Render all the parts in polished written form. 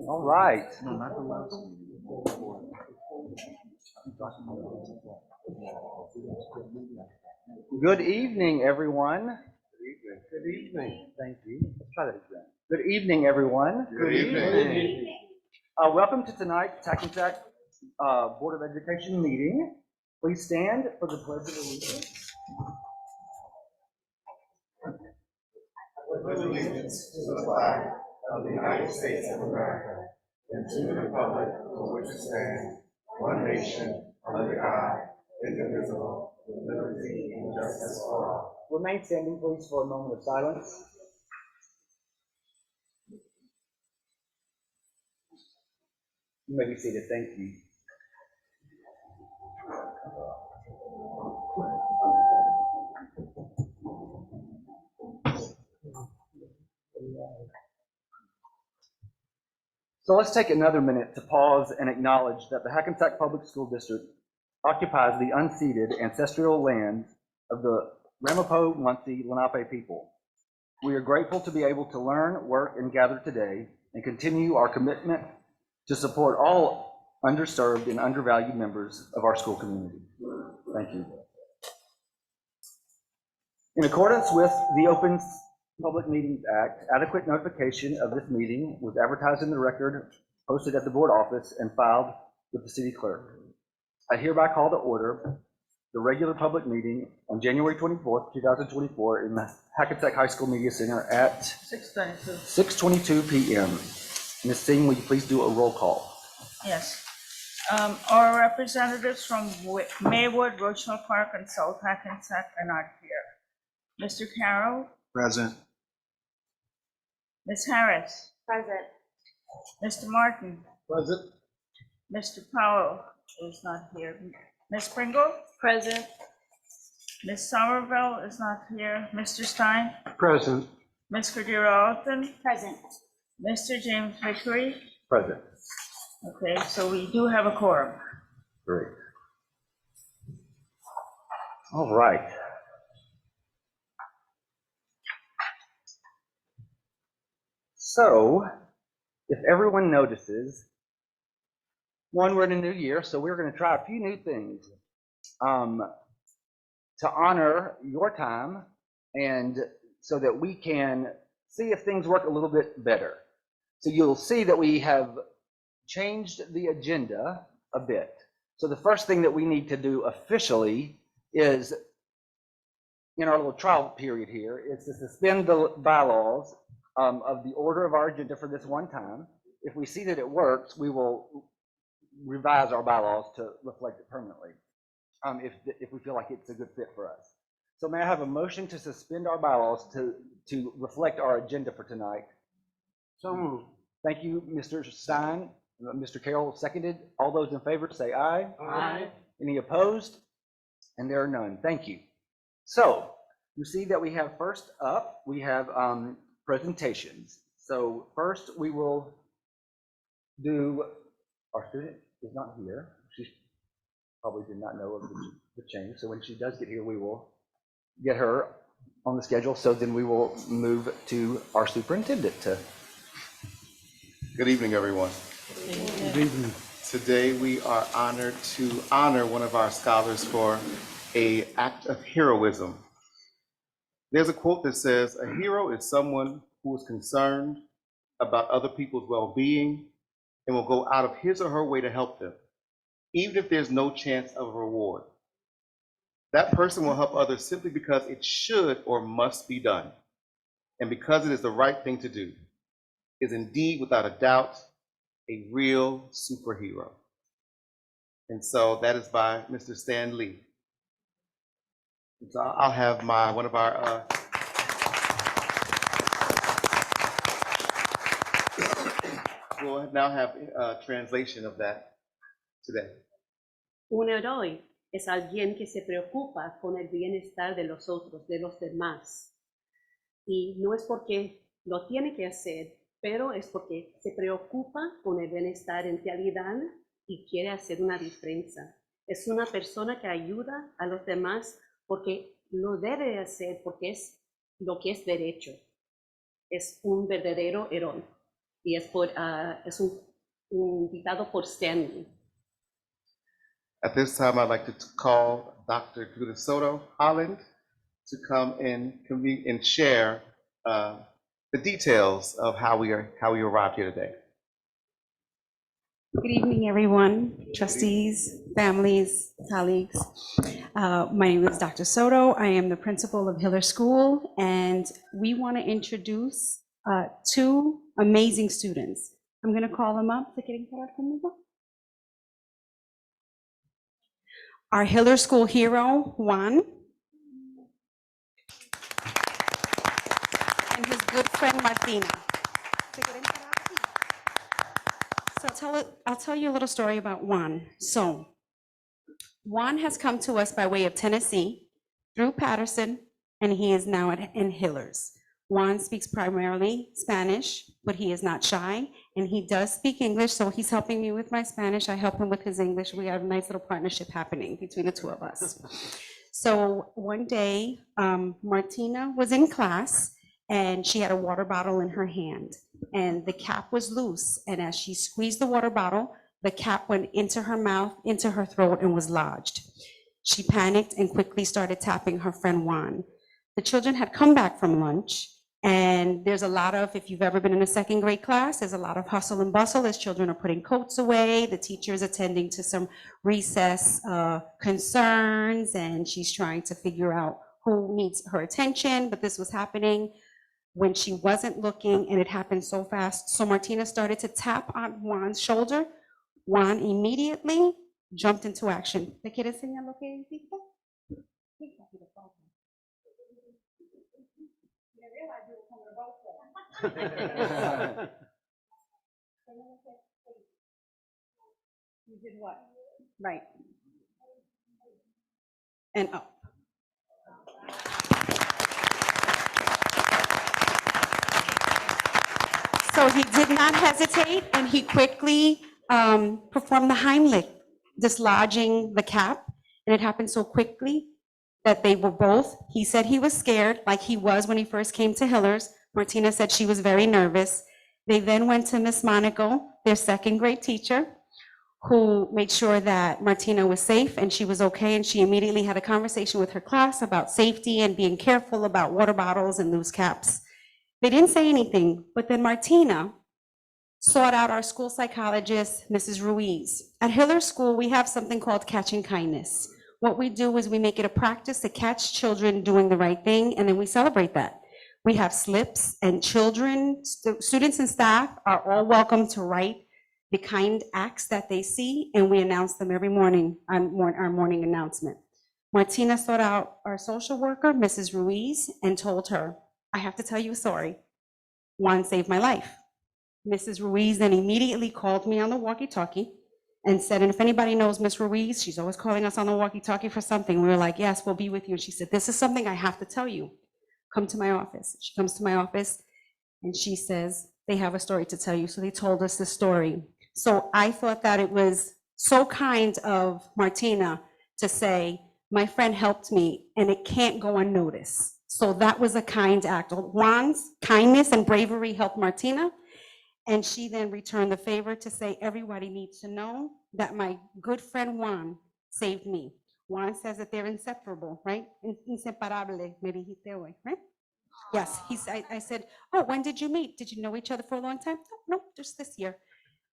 All right. Good evening, everyone. Good evening. Thank you. Let's try that again. Good evening, everyone. Good evening. Welcome to tonight's Hackensack Board of Education meeting. Please stand for the Pledge of Allegiance. With allegiance to the flag of the United States of America and to the republic for which it stands, one nation, under God, indivisible, with liberty and justice for all. Remain standing, please, for a moment of silence. You may be seated. Thank you. So let's take another minute to pause and acknowledge that the Hackensack Public School District occupies the unceded ancestral lands of the Ramapo, Munsee, Lenape people. We are grateful to be able to learn, work, and gather today and continue our commitment to support all underserved and undervalued members of our school community. Thank you. In accordance with the Open Public Meetings Act, adequate notification of this meeting was advertised in the record, posted at the board office, and filed with the city clerk. I hereby call to order the regular public meeting on January 24th, 2024 in the Hackensack High School Media Center at 6:22 p.m. Ms. Singh, will you please do a roll call? Yes. Our representatives from Maywood, Rochelle Park, and South Hackensack are not here. Mr. Carroll? Present. Ms. Harris? Present. Mr. Martin? Present. Mr. Powell is not here. Ms. Pringle? Present. Ms. Somerville is not here. Mr. Stein? Present. Ms. Cordero Alton? Present. Mr. James Vickery? Present. Okay, so we do have a quorum. Great. All right. So, if everyone notices, one, we're in a new year, so we're going to try a few new things to honor your time and so that we can see if things work a little bit better. So you'll see that we have changed the agenda a bit. So the first thing that we need to do officially is, in our little trial period here, is to suspend the bylaws of the order of our agenda for this one time. If we see that it works, we will revise our bylaws to reflect it permanently, if we feel like it's a good fit for us. So may I have a motion to suspend our bylaws to reflect our agenda for tonight? So moved. Thank you, Mr. Stein. Mr. Carroll seconded. All those in favor say aye. Aye. Any opposed? And there are none. Thank you. So you see that we have first up, we have presentations. So first we will do, our student is not here. She probably did not know of the change. So when she does get here, we will get her on the schedule. So then we will move to our superintendent. Good evening, everyone. Good evening. Today we are honored to honor one of our scholars for an act of heroism. There's a quote that says, "A hero is someone who is concerned about other people's well-being and will go out of his or her way to help them, even if there's no chance of a reward. That person will help others simply because it should or must be done, and because it is the right thing to do, is indeed, without a doubt, a real superhero." And so that is by Mr. Stan Lee. So I'll have one of our we'll now have a translation of that today. Un héroe es alguien que se preocupa con el bienestar de los otros, de los demás. y no es porque lo tiene que hacer, pero es porque se preocupa con el bienestar en realidad y quiere hacer una diferencia. Es una persona que ayuda a los demás porque lo debe hacer, porque es lo que es derecho. Es un verdadero héroe y es invitado por Stanley. At this time, I'd like to call Dr. Judith Soto Holland to come and convene and share the details of how we arrived here today. Good evening, everyone, trustees, families, colleagues. My name is Dr. Soto. I am the principal of Hiller School, and we want to introduce two amazing students. I'm going to call them up. ¿Se quieren quedar conmigo? Our Hiller School hero, Juan, and his good friend, Martina. ¿Se quieren quedar aquí? So I'll tell you a little story about Juan. So Juan has come to us by way of Tennessee through Patterson, and he is now in Hillers. Juan speaks primarily Spanish, but he is not shy, and he does speak English, so he's helping me with my Spanish. I help him with his English. We have a nice little partnership happening between the two of us. So one day, Martina was in class, and she had a water bottle in her hand, and the cap was loose, and as she squeezed the water bottle, the cap went into her mouth, into her throat, and was lodged. She panicked and quickly started tapping her friend Juan. The children had come back from lunch, and there's a lot of, if you've ever been in a second grade class, there's a lot of hustle and bustle as children are putting coats away, the teacher is attending to some recess concerns, and she's trying to figure out who needs her attention, but this was happening when she wasn't looking, and it happened so fast. So Martina started to tap on Juan's shoulder. Juan immediately jumped into action. ¿Te quiere enseñar lo que hiciste? You did what? Right. And up. So he did not hesitate, and he quickly performed the Heimlich, dislodging the cap, and it happened so quickly that they were both, he said he was scared, like he was when he first came to Hillers. Martina said she was very nervous. They then went to Miss Monaco, their second grade teacher, who made sure that Martina was safe and she was okay, and she immediately had a conversation with her class about safety and being careful about water bottles and loose caps. They didn't say anything, but then Martina sought out our school psychologist, Mrs. Ruiz. At Hiller School, we have something called Catching Kindness. What we do is we make it a practice to catch children doing the right thing, and then we celebrate that. We have slips, and children, students and staff are all welcome to write the kind acts that they see, and we announce them every morning on our morning announcement. Martina sought out our social worker, Mrs. Ruiz, and told her, I have to tell you a story. Juan saved my life. Mrs. Ruiz then immediately called me on the walkie-talkie and said, and if anybody knows Miss Ruiz, she's always calling us on the walkie-talkie for something. We were like, yes, we'll be with you. And she said, this is something I have to tell you. Come to my office. She comes to my office and she says, they have a story to tell you. So they told us the story. So I thought that it was so kind of Martina to say, my friend helped me and it can't go unnoticed. So that was a kind act. Juan's kindness and bravery helped Martina. And she then returned the favor to say, everybody needs to know that my good friend Juan saved me. Juan says that they're inseparable, right? Inseparable, me dijiste hoy, right? Yes, I said, oh, when did you meet? Did you know each other for a long time? No, just this year.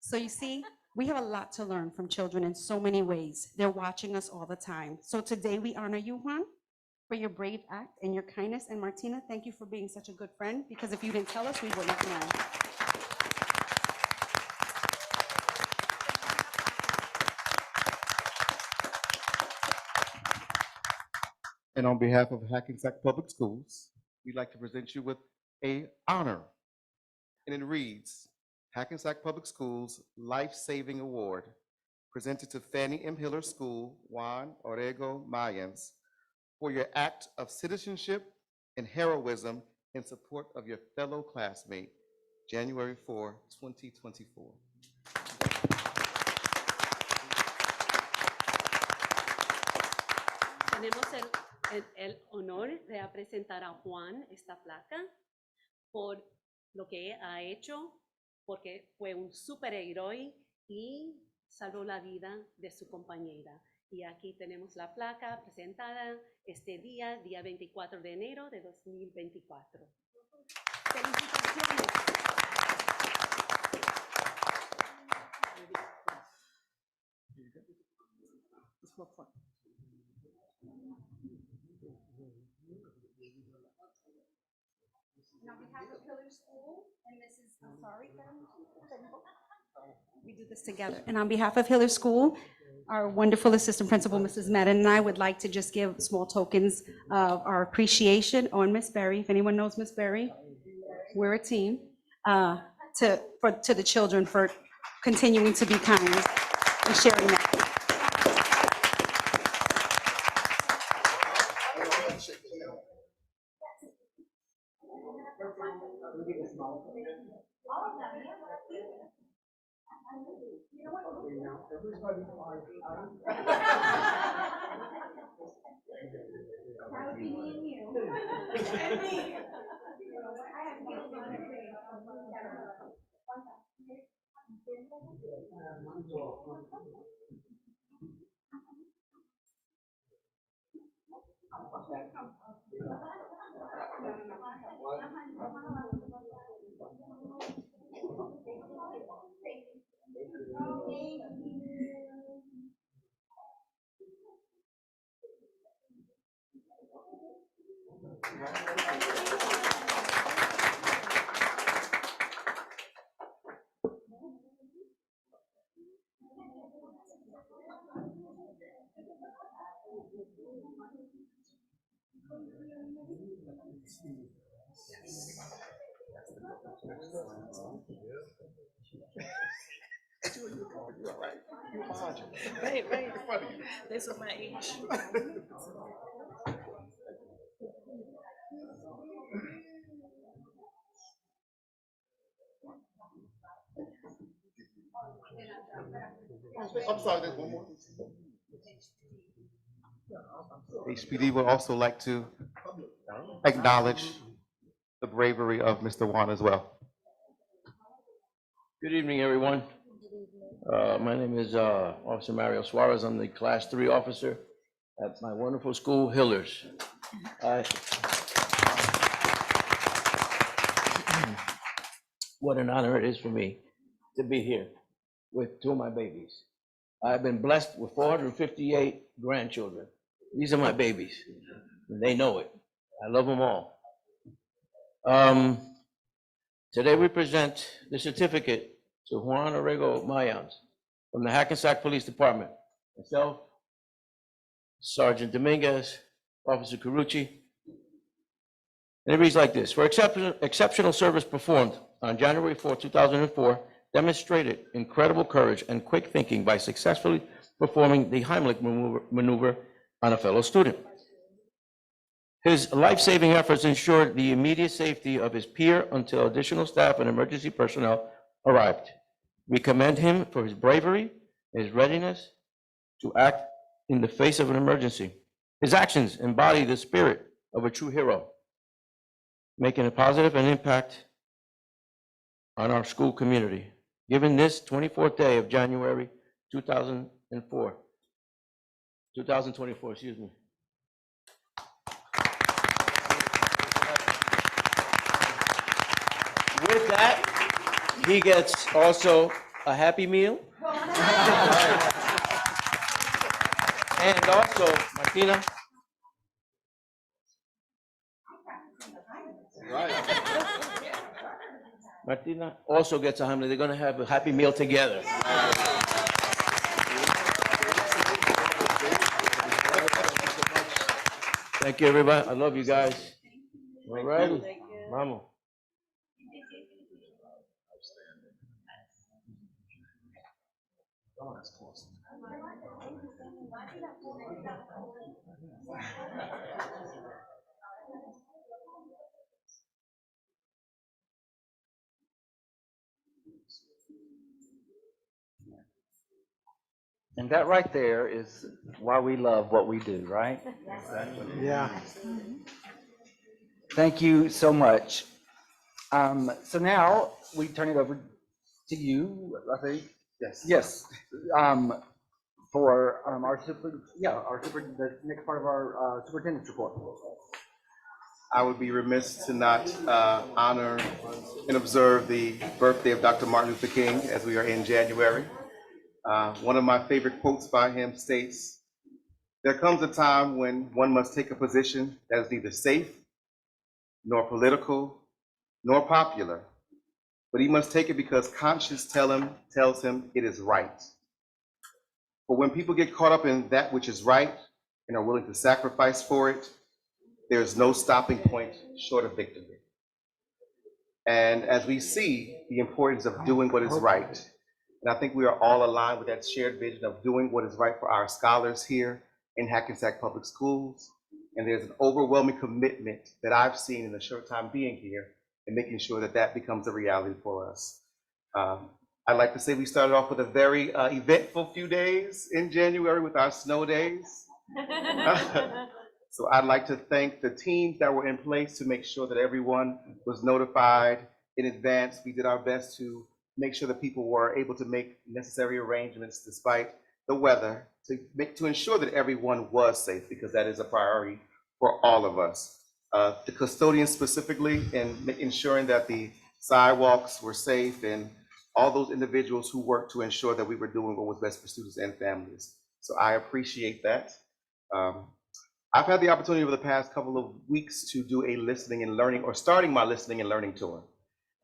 So you see, we have a lot to learn from children in so many ways. They're watching us all the time. So today we honor you, Juan, for your brave act and your kindness. And Martina, thank you for being such a good friend, because if you didn't tell us, we wouldn't have known. And on behalf of Hackensack Public Schools, we'd like to present you with an honor. And it reads, Hackensack Public Schools Life-Saving Award, presented to Fannie M. Hiller School, Juan Orrego Mayans, for your act of citizenship and heroism in support of your fellow classmate, January 4, 2024. Tenemos el honor de presentar a Juan esta placa por lo que ha hecho, porque fue un superhéroe y salvó la vida de su compañera. Y aquí tenemos la placa presentada este día, día 24 de enero de 2024. ¡Felicitaciones! And on behalf of Hillard School and Mrs., I'm sorry, we do this together. And on behalf of Hillard School, our wonderful assistant principal, Mrs. Madden, and I would like to just give small tokens of our appreciation on Miss Berry. If anyone knows Miss Berry, we're a team. To the children for continuing to be kind and sharing that. Right. This is my age. I'm sorry, there's one more. HPD would also like to acknowledge the bravery of Mr. Juan as well. Good evening, everyone. My name is Officer Mario Suarez. I'm the Class 3 officer at my wonderful school, Hillers. What an honor it is for me to be here with two of my babies. I've been blessed with 458 grandchildren. These are my babies, and they know it. I love them all. Today we present the certificate to Juan Orrego Mayans from the Hackensack Police Department. Myself, Sergeant Dominguez, Officer Carucci. And it reads like this: for exceptional service performed on January 4, 2004, demonstrated incredible courage and quick thinking by successfully performing the Heimlich maneuver on a fellow student. His life-saving efforts ensured the immediate safety of his peer until additional staff and emergency personnel arrived. We commend him for his bravery, his readiness to act in the face of an emergency. His actions embody the spirit of a true hero, making a positive impact on our school community. Given this 24th day of January 2024, excuse me. With that, he gets also a Happy Meal. And also, Martina. Martina also gets a Heimlich. They're going to have a Happy Meal together. Thank you, everybody. I love you guys. All right, vamos. And that right there is why we love what we do, right? Yeah. Thank you so much. So now we turn it over to you, I think. Yes. Yes, for our the next part of our superintendent's report. I would be remiss to not honor and observe the birthday of Dr. Martin Luther King as we are in January. One of my favorite quotes by him states, "There comes a time when one must take a position that is neither safe, nor political, nor popular, but he must take it because conscience tells him it is right. But when people get caught up in that which is right and are willing to sacrifice for it, there is no stopping point short of victory." And as we see the importance of doing what is right, and I think we are all aligned with that shared vision of doing what is right for our scholars here in Hackensack Public Schools. And there's an overwhelming commitment that I've seen in the short time being here and making sure that that becomes a reality for us. I'd like to say we started off with a very eventful few days in January with our snow days. So I'd like to thank the teams that were in place to make sure that everyone was notified in advance. We did our best to make sure that people were able to make necessary arrangements despite the weather to ensure that everyone was safe, because that is a priority for all of us. The custodians specifically, and ensuring that the sidewalks were safe, and all those individuals who worked to ensure that we were doing what was best for students and families. So I appreciate that. I've had the opportunity over the past couple of weeks to do a listening and learning, or starting my listening and learning tour,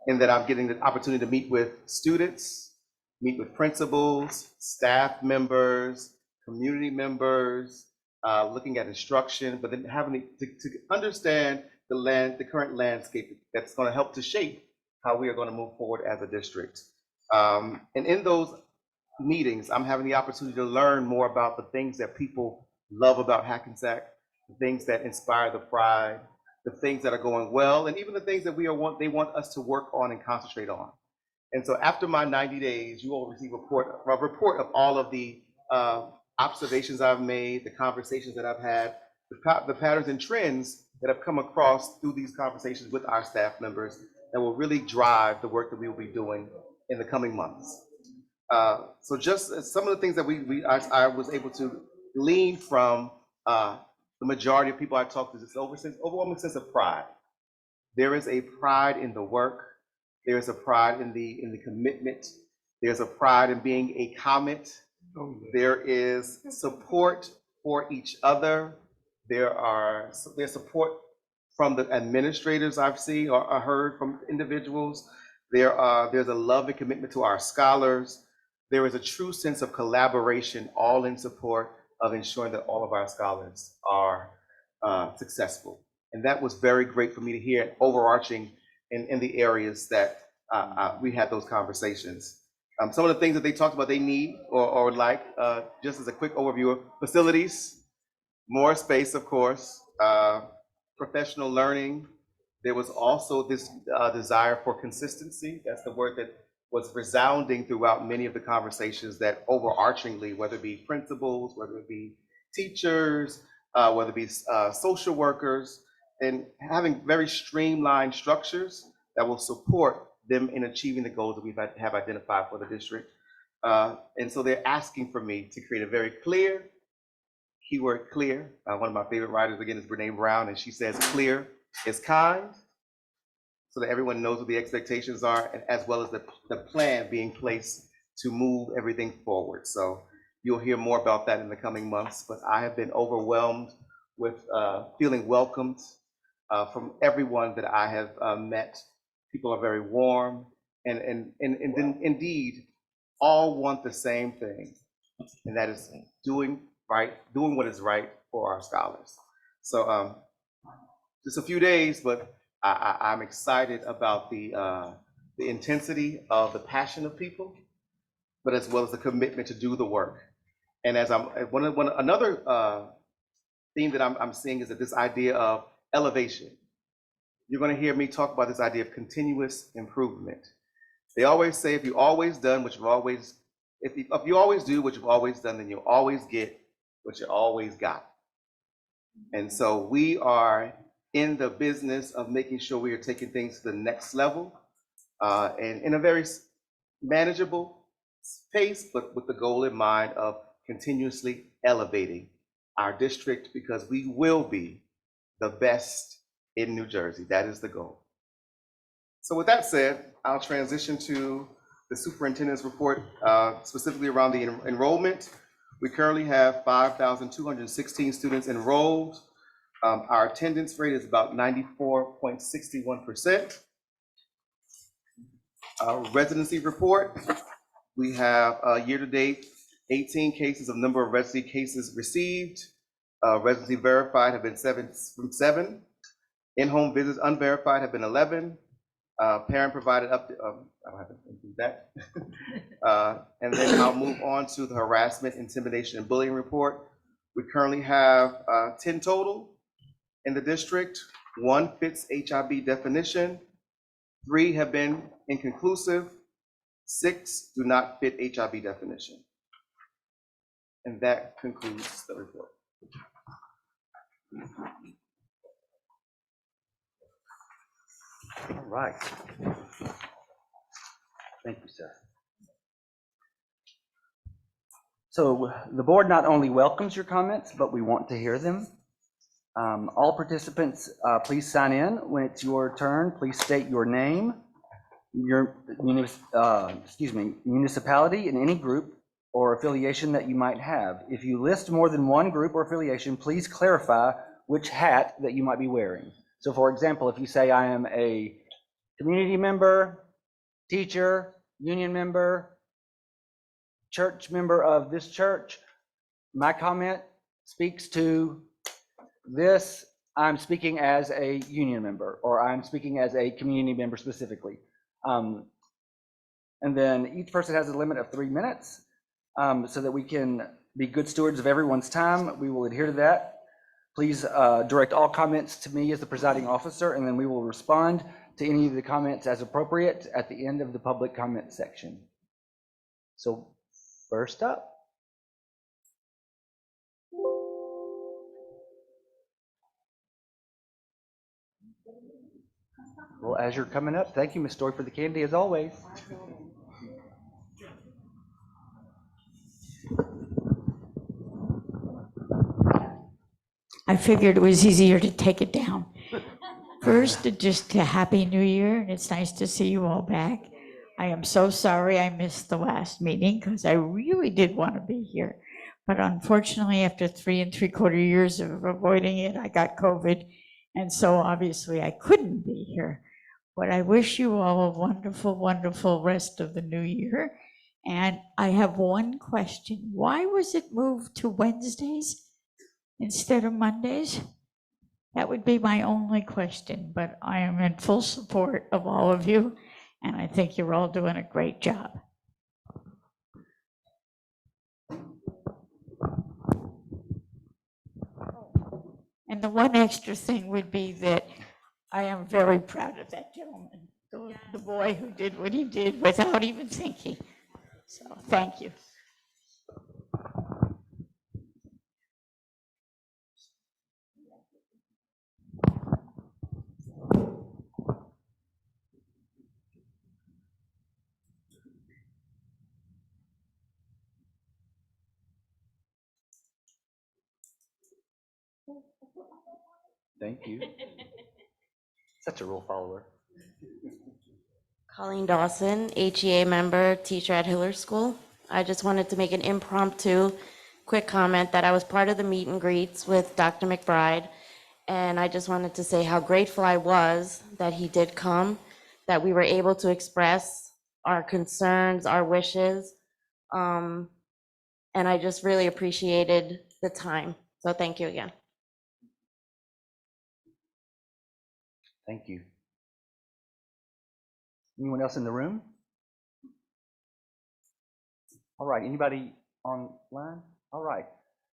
in that I'm getting the opportunity to meet with students, meet with principals, staff members, community members, looking at instruction, but then having to understand the current landscape that's going to help to shape how we are going to move forward as a district. And in those meetings, I'm having the opportunity to learn more about the things that people love about Hackensack, the things that inspire the pride, the things that are going well, and even the things that they want us to work on and concentrate on. And so after my 90 days, you will receive a report of all of the observations I've made, the conversations that I've had, the patterns and trends that have come across through these conversations with our staff members that will really drive the work that we will be doing in the coming months. So just some of the things that I was able to glean from the majority of people I talked to, this overwhelming sense of pride. There is a pride in the work. There is a pride in the commitment. There's a pride in being a comment. There is support for each other. There's support from the administrators I've seen or heard from individuals. There's a love and commitment to our scholars. There is a true sense of collaboration, all in support of ensuring that all of our scholars are successful. And that was very great for me to hear, overarching in the areas that we had those conversations. Some of the things that they talked about they need or like, just as a quick overview of facilities, more space, of course, professional learning. There was also this desire for consistency. That's the word that was resounding throughout many of the conversations, that overarchingly, whether it be principals, whether it be teachers, whether it be social workers, and having very streamlined structures that will support them in achieving the goals that we have identified for the district. And so they're asking for me to create a very clear, keyword clear. One of my favorite writers, again, is Brene Brown, and she says clear is kind, so that everyone knows what the expectations are, and as well as the plan being placed to move everything forward. So you'll hear more about that in the coming months, but I have been overwhelmed with feeling welcomed from everyone that I have met. People are very warm, and indeed, all want the same thing, and that is doing what is right for our scholars. So just a few days, but I'm excited about the intensity of the passion of people, but as well as the commitment to do the work. And as another theme that I'm seeing is that this idea of elevation. You're going to hear me talk about this idea of continuous improvement. They always say, if you've always done what you've always if you always do what you've always done, then you'll always get what you always got. And so we are in the business of making sure we are taking things to the next level, and in a very manageable pace, but with the goal in mind of continuously elevating our district, because we will be the best in New Jersey. That is the goal. So with that said, I'll transition to the superintendent's report, specifically around the enrollment. We currently have 5,216 students enrolled. Our attendance rate is about 94.61%. Our residency report, we have year-to-date 18 cases of number of residency cases received. Residency verified have been 7. In-home visits unverified have been 11. Parent provided up to, I don't have to include that. And then I'll move on to the harassment, intimidation, and bullying report. We currently have 10 total in the district. 1 fits HIB definition. 3 have been inconclusive. 6 do not fit HIB definition. And that concludes the report. All right. Thank you, sir. So the board not only welcomes your comments, but we want to hear them. All participants, please sign in. When it's your turn, please state your name, your municipality, and any group or affiliation that you might have. If you list more than one group or affiliation, please clarify which hat that you might be wearing. So for example, if you say I am a community member, teacher, union member, church member of this church, my comment speaks to this, I'm speaking as a union member, or I'm speaking as a community member specifically. And then each person has a limit of 3 minutes, so that we can be good stewards of everyone's time. We will adhere to that. Please direct all comments to me as the presiding officer, and then we will respond to any of the comments as appropriate at the end of the public comment section. So first up. Well, as you're coming up, thank you, Ms. Story, for the candy as always. I figured it was easier to take it down. First, just a Happy New Year, and it's nice to see you all back. I am so sorry I missed the last meeting because I really did want to be here. But unfortunately, after 3 3/4 years of avoiding it, I got COVID. And so obviously I couldn't be here. But I wish you all a wonderful, wonderful rest of the new year. And I have one question. Why was it moved to Wednesdays instead of Mondays? That would be my only question, but I am in full support of all of you, and I think you're all doing a great job. And the one extra thing would be that I am very proud of that gentleman, the boy who did what he did without even thinking. So thank you. Thank you. Such a rule follower. Colleen Dawson, HEA member, teacher at Hiller School. I just wanted to make an impromptu quick comment that I was part of the meet and greets with Dr. McBride, and I just wanted to say how grateful I was that he did come, that we were able to express our concerns, our wishes, and I just really appreciated the time. So thank you again. Thank you. Anyone else in the room? All right, anybody online? All right,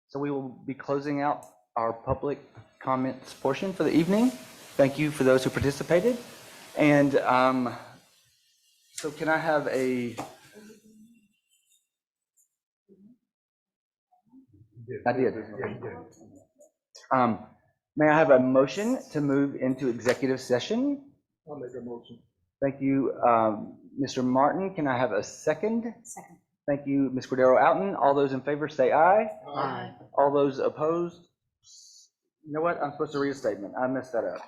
so we will be closing out our public comments portion for the evening. Thank you for those who participated. And so can I have a I did. May I have a motion to move into executive session? I'll make a motion. Thank you, Mr. Martin. Can I have a second? Second. Thank you, Ms. Cordero Outen. All those in favor say aye. Aye. All those opposed? You know what? I'm supposed to read a statement. I messed that up.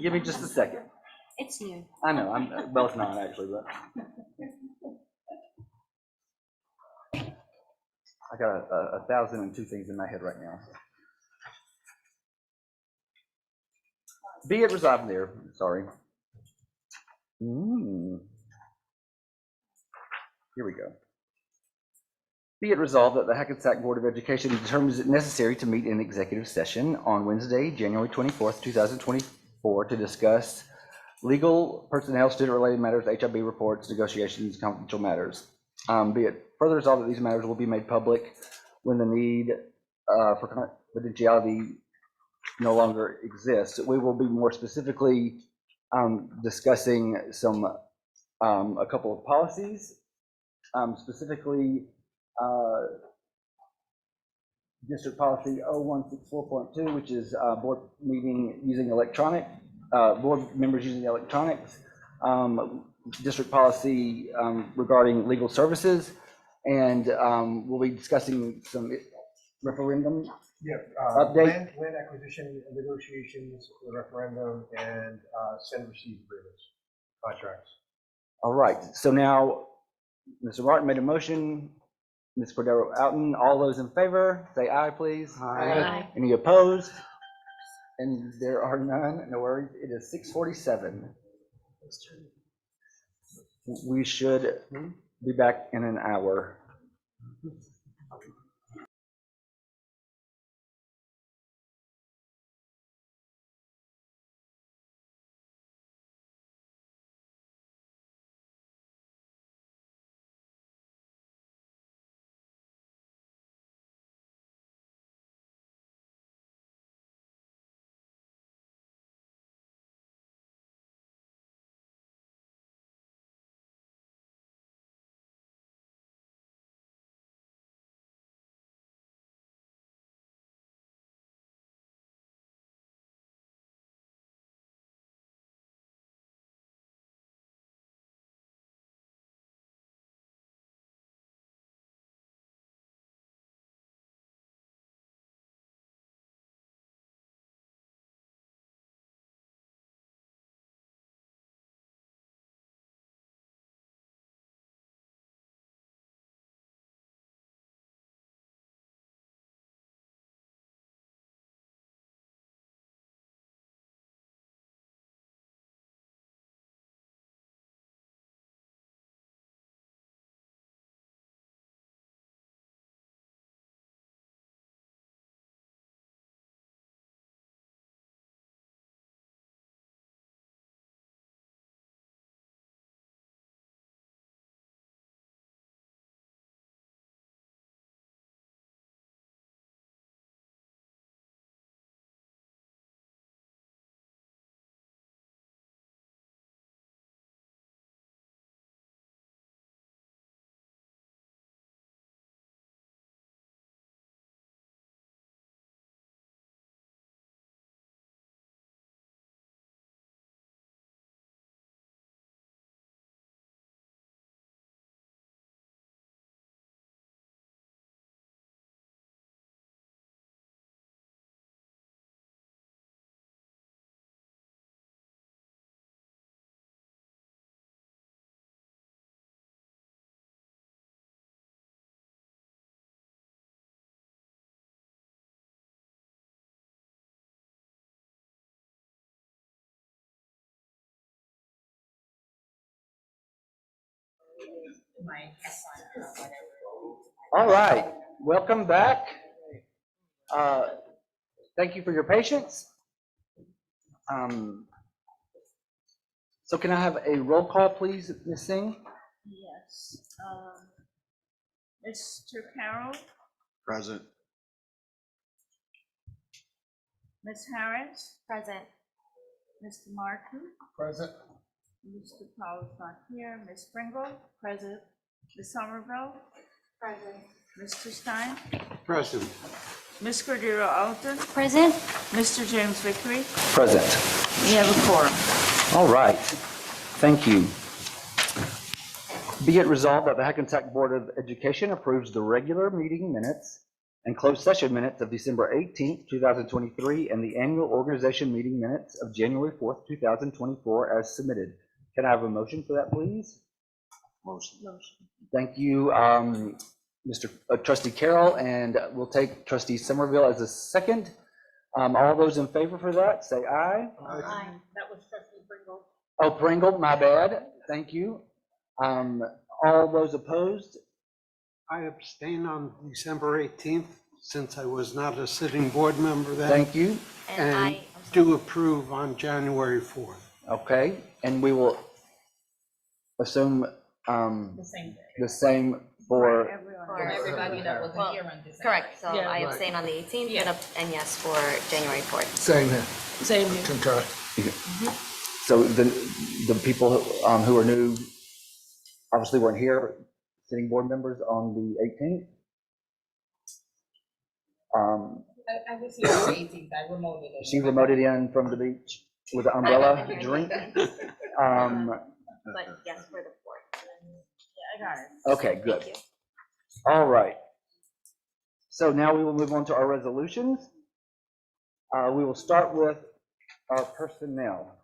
Give me just a second. It's new. I know, well, it's not actually, but. I got 1,002 things in my head right now. Be it resolved there, sorry. Here we go. Be it resolved that the Hackensack Board of Education determines it necessary to meet in executive session on Wednesday, January 24th, 2024, to discuss legal, personnel, student-related matters, HIB reports, negotiations, confidential matters. Be it further resolved that these matters will be made public when the need for confidentiality no longer exists. We will be more specifically discussing a couple of policies, specifically District Policy 0164.2, which is board meeting using board members using electronics, District Policy regarding legal services, and we'll be discussing some referendum update. Land acquisition negotiations, the referendum, and send receive agreements, contracts. All right, so now Mr. Martin made a motion, Ms. Cordero Outen, all those in favor, say aye, please. Aye. Any opposed? And there are none, no worries. It is 6:47. We should be back in an hour. All right, welcome back. Thank you for your patience. So can I have a roll call, please, Ms. Singh? Yes. Mr. Carroll, Present. Ms. Harris, Present. Mr. Martin, Present. Mr. Powell's not here, Ms. Pringle, Present. Ms. Somerville, Present. Mr. Stein? Present. Ms. Cordero Alton? Present? Mr. James Vickery? Present. We have a quorum. All right. Thank you. Be it resolved that the Hackensack Board of Education approves the regular meeting minutes and closed session minutes of December 18th, 2023, and the annual organization meeting minutes of January 4th, 2024 as submitted. Can I have a motion for that, please? Motion. Thank you, Mr. Trustee Carroll, and we'll take Trustee Somerville as a second. All those in favor for that, say aye. Aye. Oh, Pringle, my bad. Thank you. All those opposed? I abstain on December 18th since I was not a sitting board member then. Thank you. And do approve on January 4th. Okay, and we will assume the same for, For everybody that wasn't here on December. Correct, so Yeah. I abstain on the 18th and yes for January 4th. Same here. Same here. Concur. so the people who are new obviously weren't here, sitting board members on the 18th. I was here on the 18th, I remoted it. She remoted in from the beach with an umbrella drink. But yes for the 4th. I got it. Okay, good. All right. So now we will move on to our resolutions. We will start with our personnel.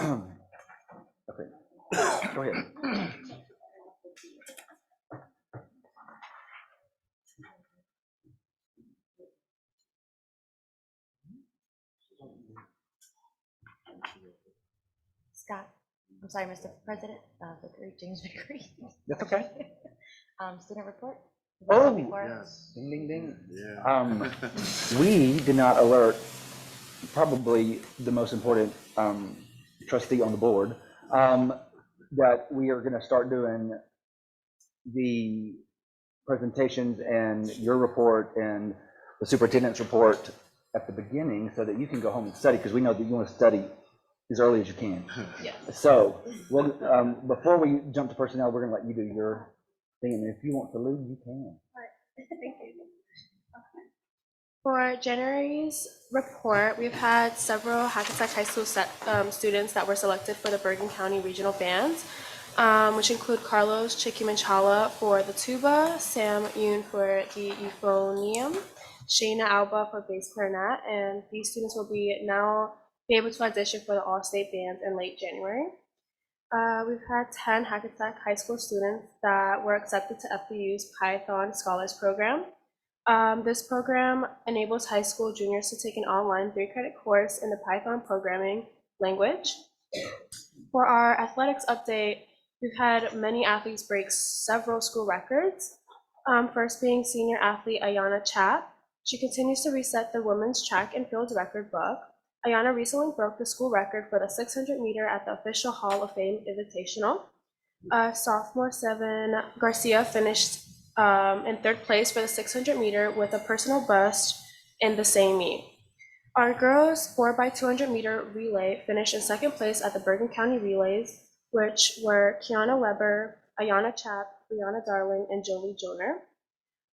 Okay, go ahead. Scott, I'm sorry, Mr. President, Vickery, James Vickery. That's okay. Student report? Oh, Before us? ding, ding, ding. Yeah. We did not alert probably the most important trustee on the board that we are going to start doing the presentations and your report and the superintendent's report at the beginning so that you can go home and study, because we know that you want to study as early as you can. Yes. So we'll, before we jump to personnel, we're going to let you do your thing, and if you want to lead, you can. For January's report, we've had several Hackensack High School students that were selected for the Bergen County Regional Bands, which include Carlos Chiquimanchala for the tuba, Sam Yoon for the euphonium, Shayna Alba for bass clarinet, and these students will be able to audition for the All-State Bands in late January. We've had 10 Hackensack High School students that were accepted to FBU's Python Scholars Program. This program enables high school juniors to take an online 3-credit course in the Python programming language. For our athletics update, we've had many athletes break several school records. First being senior athlete Ayana Chap. She continues to reset the women's track and field record book. Ayana recently broke the school record for the 600 meter at the official Hall of Fame Invitational. Sophomore Seven Garcia finished in 3rd place for the 600 meter with a personal best in the same meet. Our girls 4x200 meter relay finished in 2nd place at the Bergen County Relays, which were Kiana Weber, Ayana Chap, Brianna Darling, and Jolie Joner.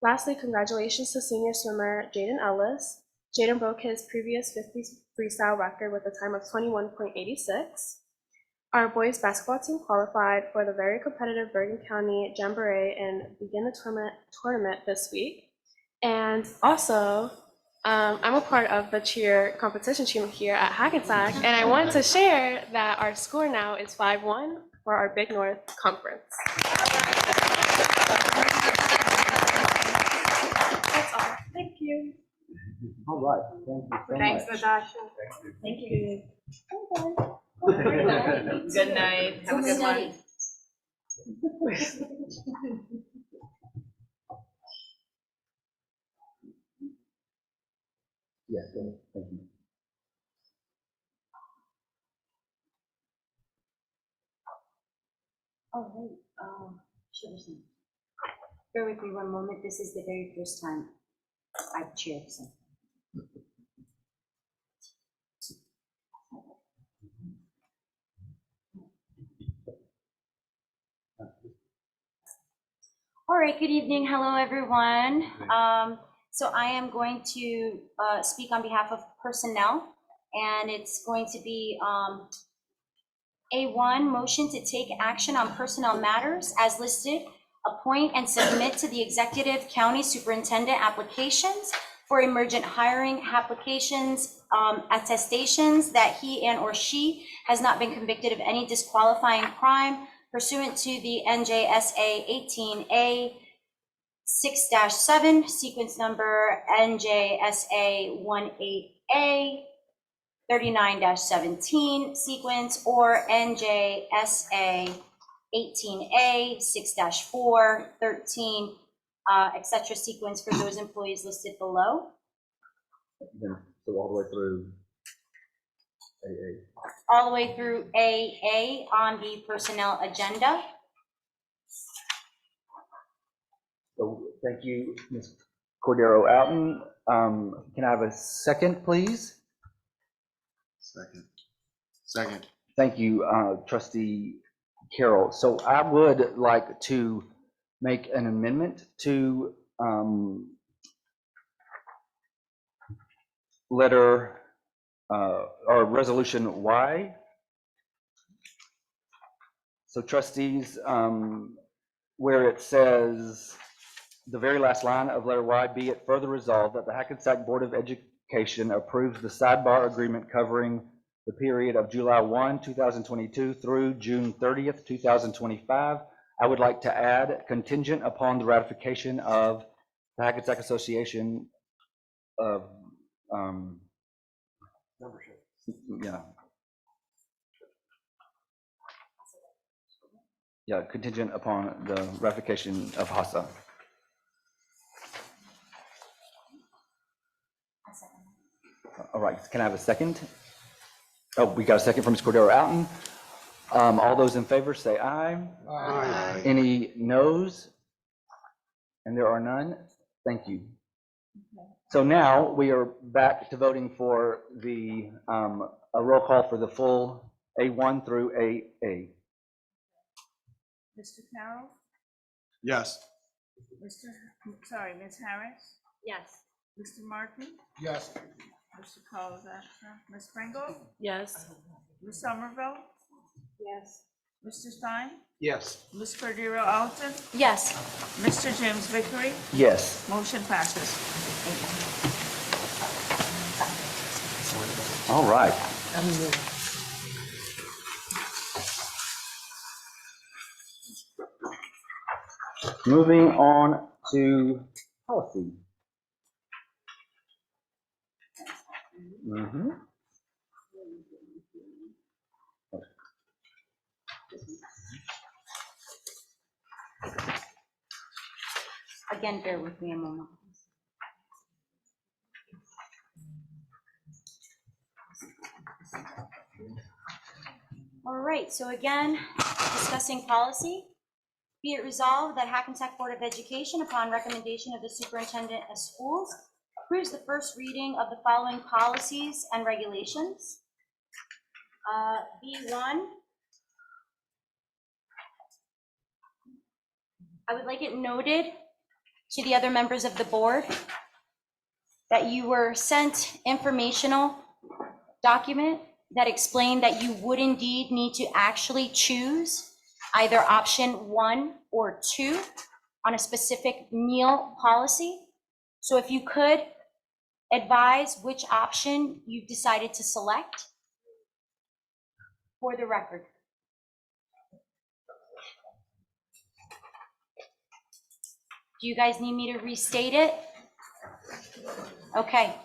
Lastly, congratulations to senior swimmer Jaden Ellis. Jaden broke his previous 50 freestyle record with a time of 21.86. Our boys basketball team qualified for the very competitive Bergen County Jamboree and begin the tournament this week. And also, I'm a part of the cheer competition team here at Hackensack, and I want to share that our score now is 5-1 for our Big North Conference. That's all. Thank you. All right, thank you so Thanks, much. Natasha. Thank you. Bye-bye. Good night, have a good one. Yes, go ahead. Thank you. Oh, hey, sure. Bear with me one moment. This is the very first time I've chaired something. All right, good evening. Hello, everyone. So I am going to speak on behalf of personnel, and it's going to be A1, motion to take action on personnel matters as listed, appoint and submit to the executive county superintendent applications for emergent hiring applications, attestations that he and or she has not been convicted of any disqualifying crime pursuant to the NJSA 18A 6-7, sequence number NJSA 18A 39-17 sequence, or NJSA 18A 6-4, 13, etc. sequence for those employees listed below. Then, so all the way through AA. All the way through AA on the personnel agenda. So thank you, Ms. Cordero Alton. Can I have a second, please? Second. Thank you, Trustee Carroll. So I would like to make an amendment to letter or resolution Y. So trustees, where it says, the very last line of letter Y, be it further resolved that the Hackensack Board of Education approves the sidebar agreement covering the period of July 1, 2022 through June 30th, 2025. I would like to add contingent upon the ratification of the Hackensack Association of membership. Yeah. Yeah, contingent upon the ratification of HASA. All right, can I have a second? Oh, we got a second from Ms. Cordero Alton. All those in favor say aye. Aye. Any noes? And there are none. Thank you. So now we are back to voting for the a roll call for the full A1 through AA. Mr. Carroll, Yes. Ms. Harris, Yes. Mr. Martin, Yes. Mr. Colzar, Ms. Pringle, Yes. Ms. Somerville, Yes. Mr. Stein, Yes. Ms. Cordero Alton, Yes. Mr. James Vickery, Yes. motion passes. All right. Moving on to policy. Again, bear with me a moment. All right, so again, discussing policy. Be it resolved that Hackensack Board of Education, upon recommendation of the superintendent of schools, approves the first reading of the following policies and regulations. B1, I would like it noted to the other members of the board that you were sent informational document that explained that you would indeed need to actually choose either option 1 or 2 on a specific meal policy. So if you could advise which option you decided to select for the record. Do you guys need me to restate it? Okay.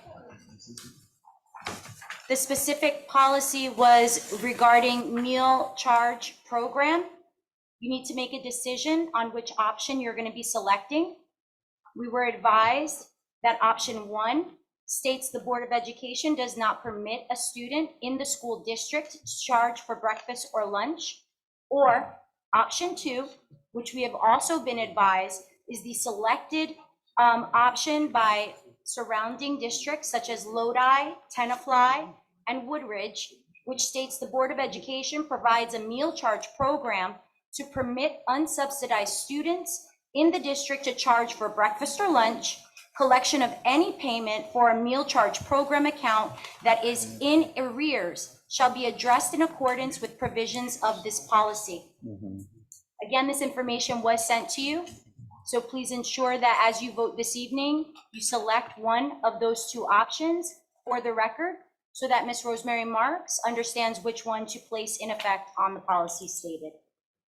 The specific policy was regarding meal charge program. You need to make a decision on which option you're going to be selecting. We were advised that option 1 states the Board of Education does not permit a student in the school district to charge for breakfast or lunch. Or option 2, which we have also been advised, is the selected option by surrounding districts such as Lodi, Tenafly, and Woodridge, which states the Board of Education provides a meal charge program to permit unsubsidized students in the district to charge for breakfast or lunch, collection of any payment for a meal charge program account that is in arrears shall be addressed in accordance with provisions of this policy. Again, this information was sent to you, so please ensure that as you vote this evening, you select one of those two options for the record so that Ms. Rosemary Marks understands which one to place in effect on the policy stated.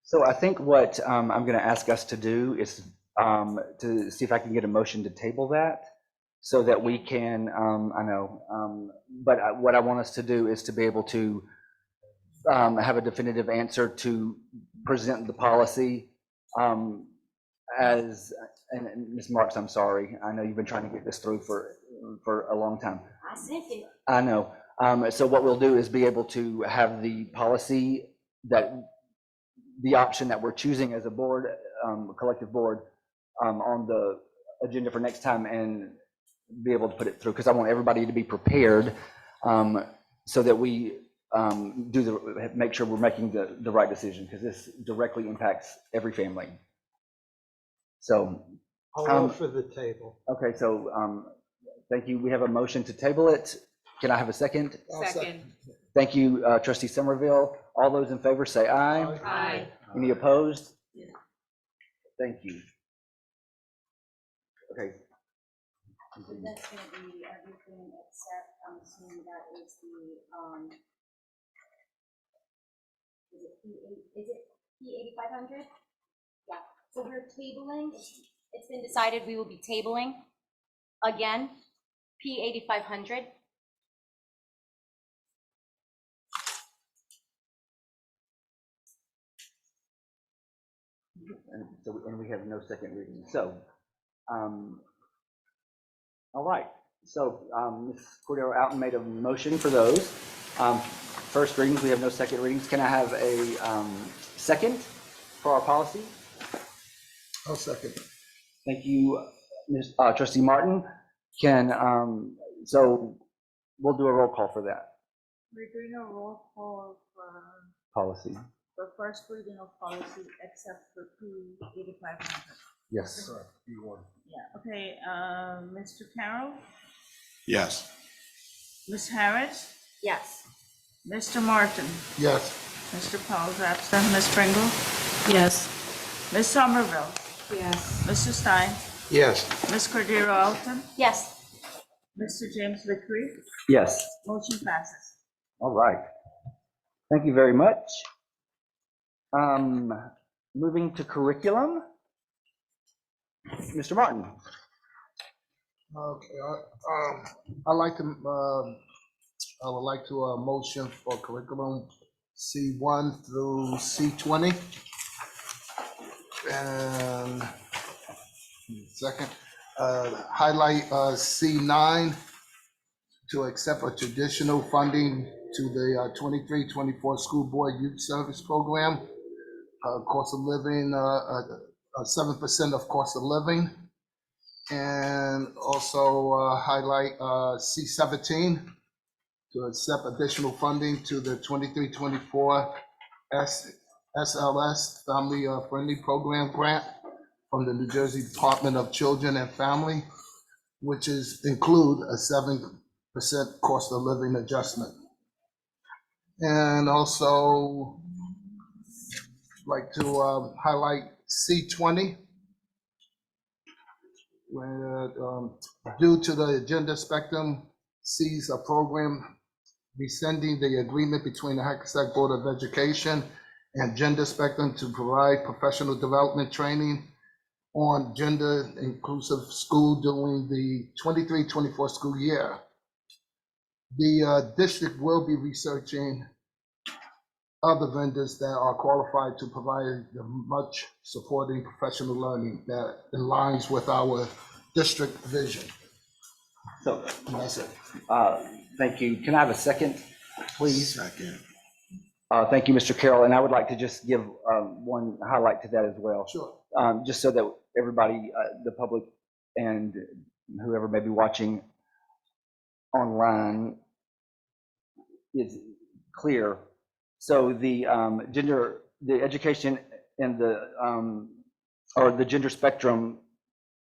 So I think what I'm going to ask us to do is to see if I can get a motion to table that so that we can, but what I want us to do is to be able to have a definitive answer to present the policy and Ms. Marks, I'm sorry, I know you've been trying to get this through for a long time. I know. So what we'll do is be able to have the policy the option that we're choosing as a board, collective board, on the agenda for next time and be able to put it through, because I want everybody to be prepared so that we make sure we're making the right decision, because this directly impacts every family. So I'll offer the table. okay, so thank you. We have a motion to table it. Can I have a second? Second. Thank you, Trustee Somerville. All those in favor say aye. Aye. Any opposed? Thank you. Okay. So that's going to be everything except, I'm assuming that is the, is it P 8500? Yeah, so we're tabling, it's been decided we will be tabling, again, P 8500. And we have no second reading. So, all right. So Ms. Cordero Alton made a motion for those. First readings, we have no second readings. Can I have a second for our policy? I'll second. Thank you, Trustee Martin. So we'll do a roll call for that We're doing a roll call for policy. the first reading of policy except for P 8500. Yes. Yeah, okay, Mr. Carroll, Yes. Ms. Harris, Yes. Mr. Martin, Yes. Mr. Powell's absent, Ms. Pringle, Yes. Ms. Somerville, Yes. Mr. Stein, Yes. Ms. Cordero Alton, Yes. Mr. James Vickery, Yes. motion passes. All right. Thank you very much. Moving to curriculum. Mr. Martin. Okay, I would like to motion for curriculum C1 through C20. And second, highlight C9 to accept a traditional funding to the 23-24 school board youth service program. Cost of living, 7% of cost of living. And also highlight C17 to accept additional funding to the 23-24 SLS Family Friendly Program grant from the New Jersey Department of Children and Family, which include a 7% cost of living adjustment. And also like to highlight C20, where due to the agenda spectrum sees a program rescinding the agreement between the Hackensack Board of Education and Gender Spectrum to provide professional development training on gender inclusive school during the 23-24 school year. The district will be researching other vendors that are qualified to provide the much supporting professional learning that aligns with our district vision. So And that's it. thank you. Can I have a second, please? Second. Thank you, Mr. Carroll. And I would like to just give one highlight to that as well. Sure. Just so that everybody, the public and whoever may be watching online is clear. So the education and the or the gender spectrum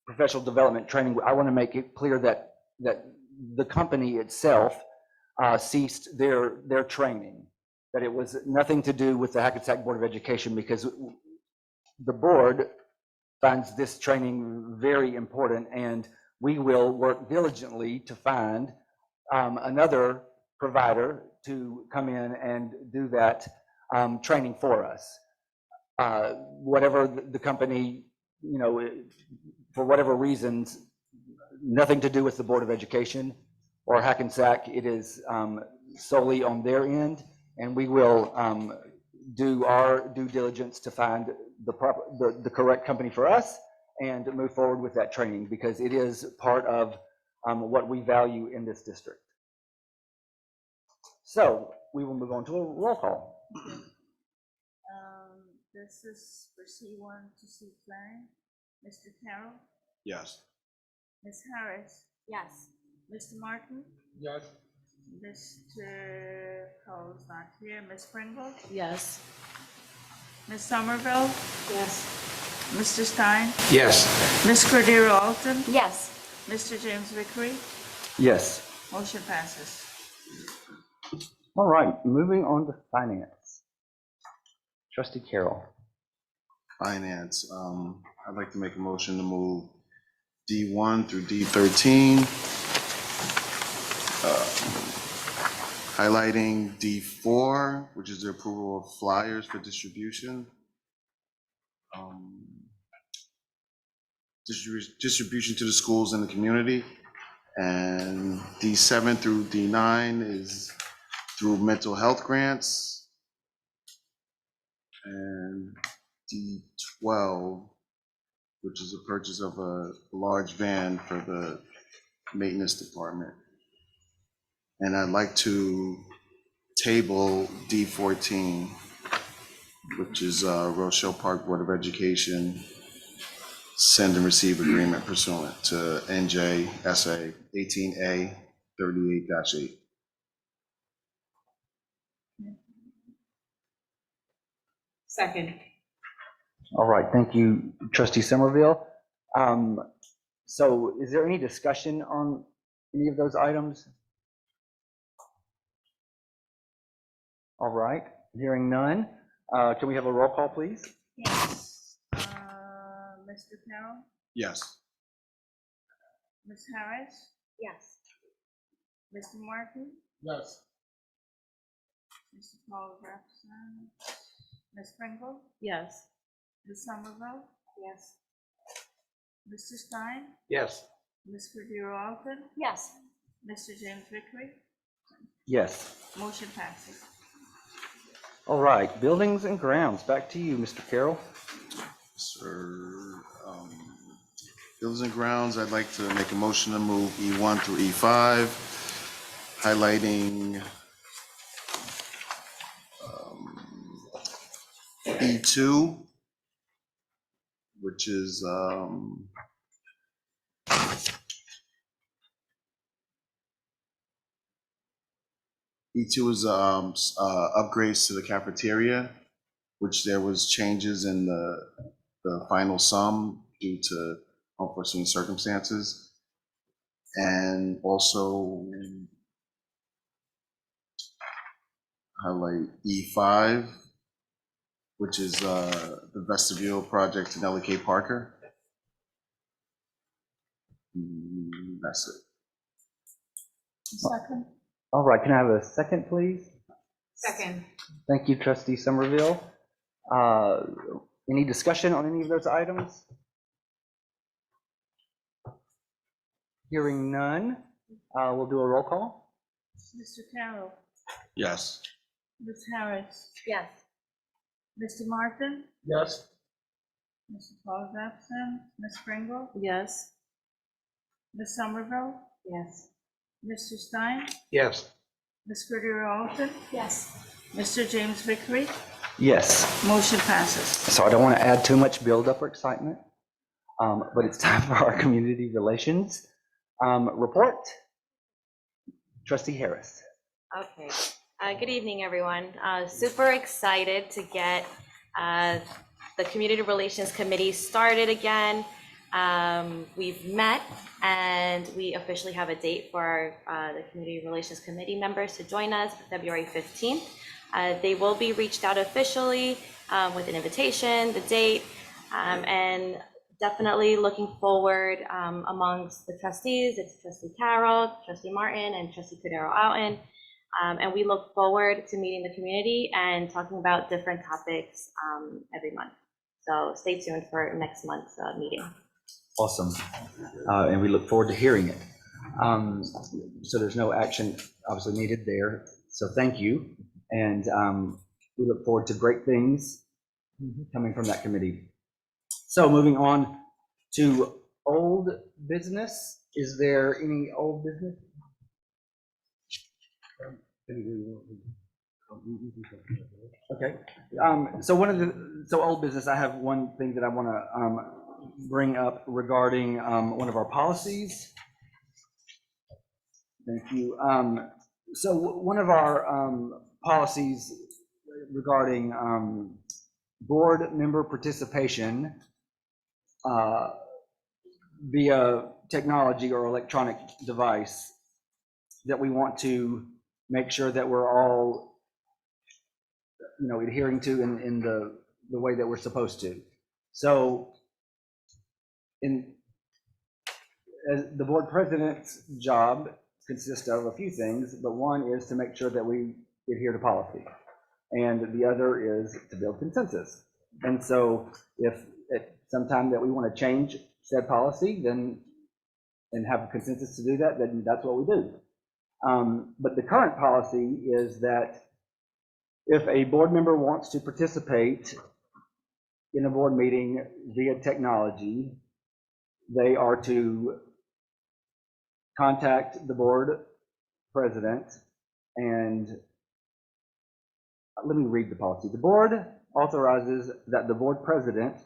professional development training, I want to make it clear that the company itself ceased their training, that it was nothing to do with the Hackensack Board of Education, because the board finds this training very important, and we will work diligently to find another provider to come in and do that training for us. Whatever the company, for whatever reasons, nothing to do with the Board of Education or Hackensack. It is solely on their end, and we will do our due diligence to find the correct company for us and move forward with that training, because it is part of what we value in this district. So we will move on to a roll call. This is for C1 to C9. Mr. Carroll, Yes. Ms. Harris, Yes. Mr. Martin, Yes. Mr. Cole's not here, Ms. Pringle, Yes. Ms. Somerville, Yes. Mr. Stein, Yes. Ms. Cordero Alton, Yes. Mr. James Vickery, Yes. motion passes. All right, moving on to finance. Trustee Carroll. Finance, I'd like to make a motion to move D1 through D13. Highlighting D4, which is the approval of flyers for distribution. Distribution to the schools and the community. And D7 through D9 is through mental health grants. And D12, which is a purchase of a large van for the maintenance department. And I'd like to table D14, which is Rochelle Park Board of Education send and receive agreement pursuant to NJSA 18A 38-8. Second. All right, thank you, Trustee Somerville. So is there any discussion on any of those items? All right, hearing none. Can we have a roll call, please? Yes. Mr. Carroll, Yes. Ms. Harris, Yes. Mr. Martin, Yes. Mr. Paul Jefferson, Ms. Pringle, Yes. Ms. Somerville, Yes. Mr. Stein, Yes. Ms. Cordero Alton, Yes. Mr. James Vickery, Yes. motion passes. All right, buildings and grounds, back to you, Mr. Carroll. Sir, Buildings and Grounds, I'd like to make a motion to move E1 through E5, highlighting E2, which is E2 is upgrades to the cafeteria, which there was changes in the final sum due to unforeseen circumstances. And also highlight E5, which is the vestibule project in Ellie K. Parker. That's it. Second. All right, can I have a second, please? Second. Thank you, Trustee Somerville. Any discussion on any of those items? Hearing none, we'll do a roll call. Mr. Carroll, Yes. Ms. Harris, Yes. Mr. Martin, Yes. Mr. Paul Jefferson, Ms. Pringle, Yes. Ms. Somerville, Yes. Mr. Stein, Yes. Ms. Cordero Alton, Yes. Mr. James Vickery, Yes. motion passes. So I don't want to add too much buildup or excitement, but it's time for our community relations report. Trustee Harris. Okay. Good evening, everyone. Super excited to get the Community Relations Committee started again. We've met and we officially have a date for the Community Relations Committee members to join us February 15th. They will be reached out officially with an invitation, the date, and definitely looking forward amongst the trustees. It's Trustee Carroll, Trustee Martin, and Trustee Cordero Outen. And we look forward to meeting the community and talking about different topics every month. So stay tuned for next month's meeting. Awesome. And we look forward to hearing it. So there's no action obviously needed there. So thank you. And we look forward to great things coming from that committee. So moving on to old business. Is there any old business? Okay. So old business, I have one thing that I want to bring up regarding one of our policies. Thank you. So one of our policies regarding board member participation via technology or electronic device, that we want to make sure that we're all, adhering to in the way that we're supposed to. So as the board president's job consists of a few things, but one is to make sure that we adhere to policy, and the other is to build consensus. And so if at some time that we want to change said policy, then and have a consensus to do that, then that's what we do. But the current policy is that if a board member wants to participate in a board meeting via technology, they are to contact the board president. And let me read the policy. The board authorizes that the board president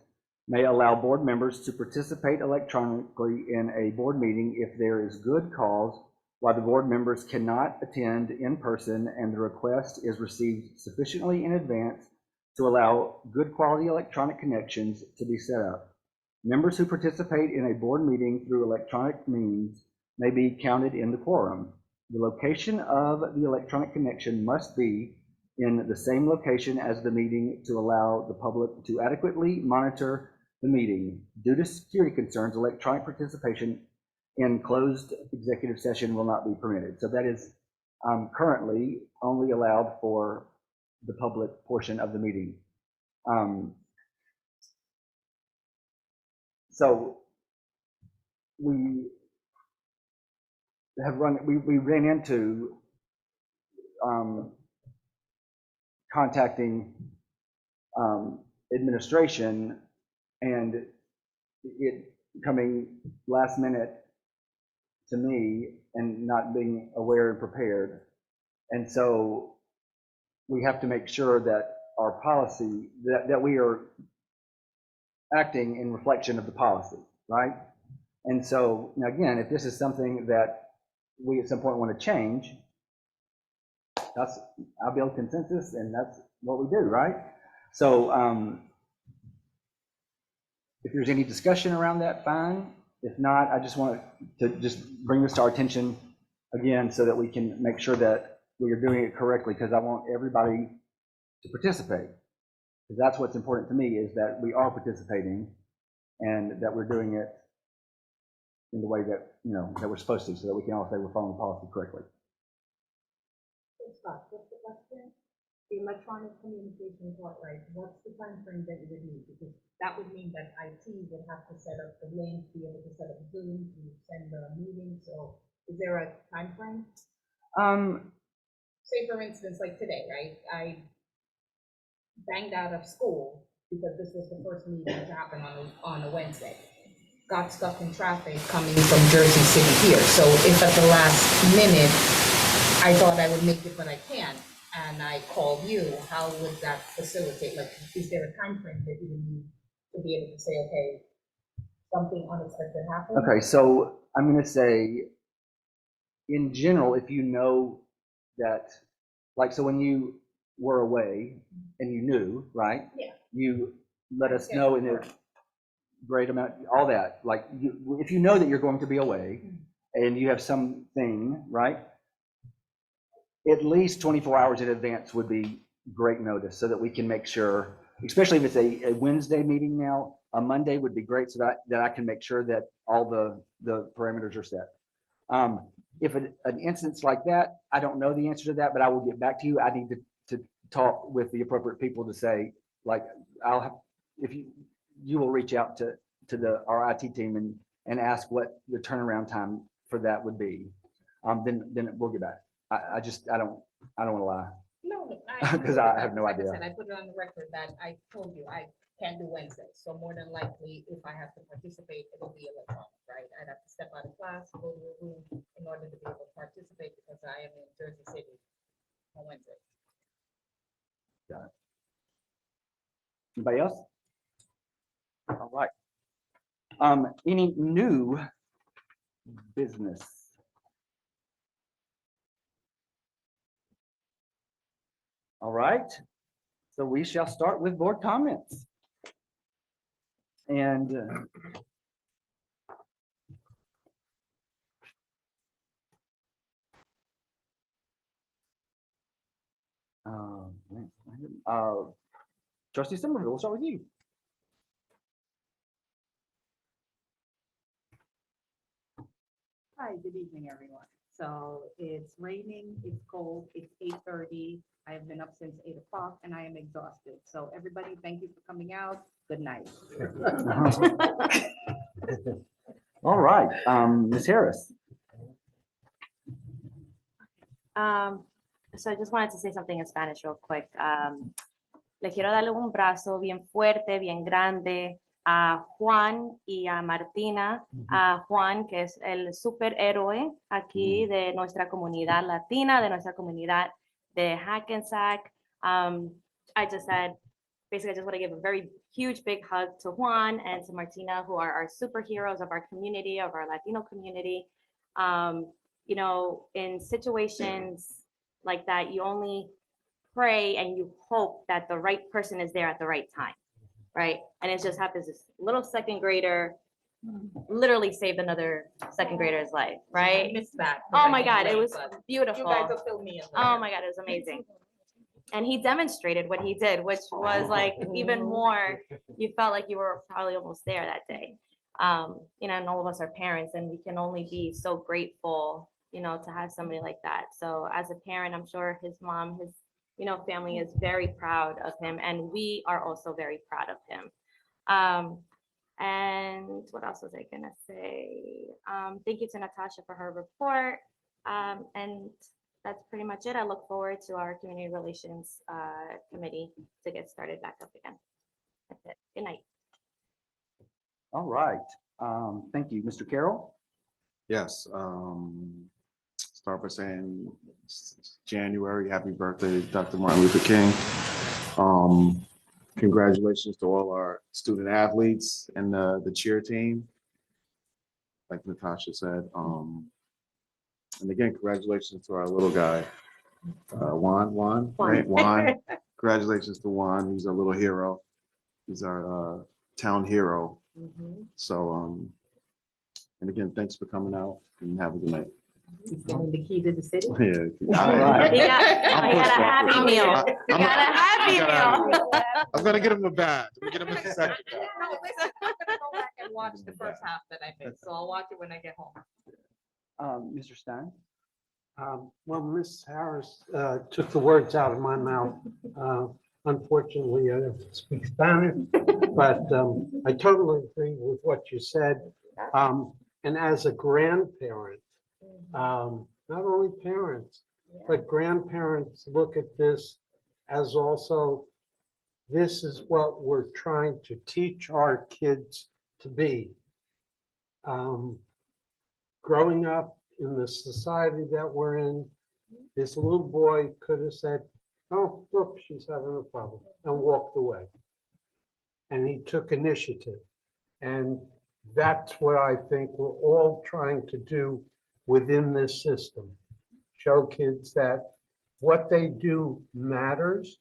may allow board members to participate electronically in a board meeting if there is good cause, while the board members cannot attend in person and the request is received sufficiently in advance to allow good quality electronic connections to be set up. Members who participate in a board meeting through electronic means may be counted in the quorum. The location of the electronic connection must be in the same location as the meeting to allow the public to adequately monitor the meeting. Due to security concerns, electronic participation in closed executive session will not be permitted. So that is currently only allowed for the public portion of the meeting. So we ran into contacting administration and it coming last minute to me and not being aware and prepared. And so we have to make sure that our policy, that we are acting in reflection of the policy, right? And so, now again, if this is something that we at some point want to change, I'll build consensus and that's what we do, right? So if there's any discussion around that, fine. If not, I just want to just bring this to our attention again so that we can make sure that we are doing it correctly, because I want everybody to participate. Because that's what's important to me, is that we are participating and that we're doing it in the way that, that we're supposed to, so that we can all say we're following policy correctly. Scott, what's the question? The electronic communication part, right? What's the time frame that you would need? Because that would mean that IT would have to set up the link, be able to set up Zoom, to send the meeting. So is there a time frame? Say for instance, like today, right? I banged out of school because this was the first meeting to happen on a Wednesday. Got stuck in traffic coming from Jersey City here. So if at the last minute I thought I would make it, but I can't, and I called you, how would that facilitate? Like, is there a time frame that you would need to be able to say, okay, something unexpected happened? Okay, so I'm going to say, in general, if you know that, like, so when you were away and you knew, right? Yeah. You let us know in a great amount, all that. Like, if you know that you're going to be away and you have something, right? At least 24 hours in advance would be great notice so that we can make sure, especially if it's a Wednesday meeting now, a Monday would be great so that I can make sure that all the parameters are set. If an instance like that, I don't know the answer to that, but I will get back to you. I need to talk with the appropriate people to say, like, if you will reach out to our IT team and ask what the turnaround time for that would be. Then we'll get back. I don't want to lie. No, Because I have no like idea. I said, I put it on the record that I told you I can't do Wednesday. So more than likely, if I have to participate, it'll be electronic, right? I'd have to step out of class, go to a room in order to be able to participate because I am in Jersey City on Wednesday. Got it. Anybody else? All right. Any new business? All right. So we shall start with board comments. And Trustee Somerville, we'll start with you. Hi, good evening, everyone. So it's raining, it's cold, it's 8:30. I have been up since 8 o'clock and I am exhausted. So everybody, thank you for coming out. Good night. All right, Ms. Harris. So I just wanted to say something in Spanish real quick. Le quiero darle un abrazo bien fuerte, bien grande a Juan y a Martina. A Juan, que es el superhéroe aquí de nuestra comunidad latina, de nuestra comunidad de Hackensack. I just said, basically, I just want to give a very huge, big hug to Juan and to Martina, who are our superheroes of our community, of our Latino community. You know, in situations like that, you only pray and you hope that the right person is there at the right time, right? And it just happens this little second grader literally saved another second grader's life, right? I missed that. Oh my God, it was beautiful. You guys will fill me in. Oh my God, it was amazing. And he demonstrated what he did, which was like even more, you felt like you were probably almost there that day. You know, and all of us are parents and we can only be so grateful, you know, to have somebody like that. So as a parent, I'm sure his mom, his, you know, family is very proud of him and we are also very proud of him. And what else was I gonna say? Thank you to Natasha for her report. And that's pretty much it. I look forward to our community relations committee to get started back up again. That's it. Good night. All right. Thank you, Mr. Carroll. Yes. Start by saying January, happy birthday, Dr. Martin Luther King. Congratulations to all our student athletes and the cheer team. Like Natasha said. And again, congratulations to our little guy, Juan, right? Juan. Congratulations to Juan. He's a little hero. He's our town hero. So, and again, thanks for coming out and have a good night. He's getting the key to the city. Yeah. All right. He got a happy meal. He got a happy meal. I'm gonna get him a badge. We'll get him a second. No, listen, I'm gonna go back and watch the first half that I missed, so I'll watch it when I get home. Mr. Stein. Well, Ms. Harris took the words out of my mouth. Unfortunately, I don't speak Spanish, but I totally agree with what you said. And as a grandparent, not only parents, but grandparents look at this as also, this is what we're trying to teach our kids to be. Growing up in the society that we're in, this little boy could have said, oh, look, she's having a problem, and walked away. And he took initiative. And that's what I think we're all trying to do within this system. Show kids that what they do matters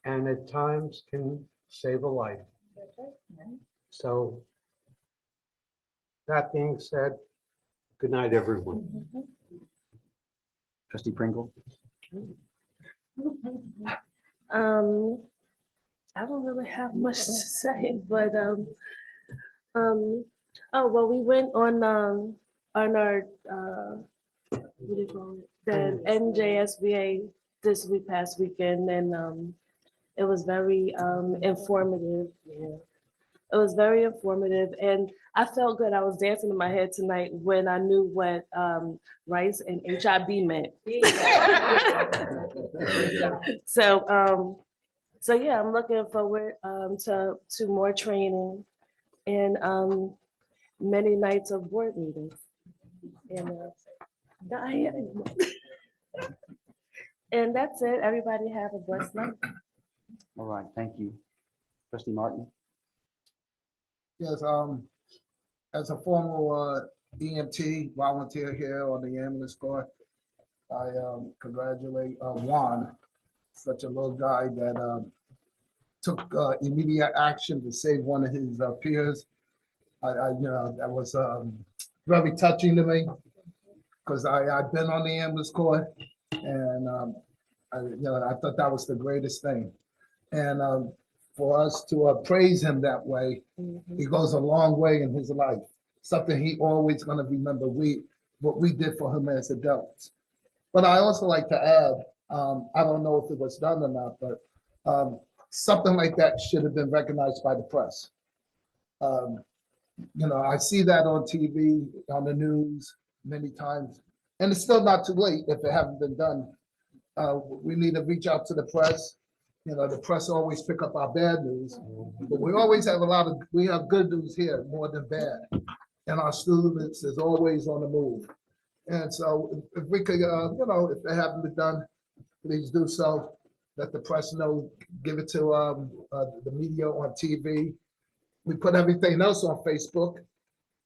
and at times can save a life. So that being said, good night, everyone. Trustee Pringle? I don't really have much to say, but oh well, we went on our what do you call it? The NJSBA this past weekend, and it was very informative. Yeah. It was very informative, and I felt good. I was dancing in my head tonight when I knew what rice and HIB meant. So yeah, I'm looking forward to more training and many nights of board meetings. And Diane. And that's it. Everybody have a blessed night. All right, thank you. Trustee Martin? Yes, as a former EMT volunteer here on the ambulance corps, I congratulate Juan, such a little guy that took immediate action to save one of his peers. That was very touching to me because I've been on the ambulance corps and I thought that was the greatest thing. And for us to praise him that way, he goes a long way in his life. Something he always going to remember what we did for him as adults. But I also like to add, I don't know if it was done or not, but something like that should have been recognized by the press. I see that on TV, on the news many times, and it's still not too late if it haven't been done. We need to reach out to the press. The press always pick up our bad news, but we always have we have good news here more than bad. And our students is always on the move. And so if we could, if they haven't been done, please do so. Let the press know, give it to the media on TV. We put everything else on Facebook.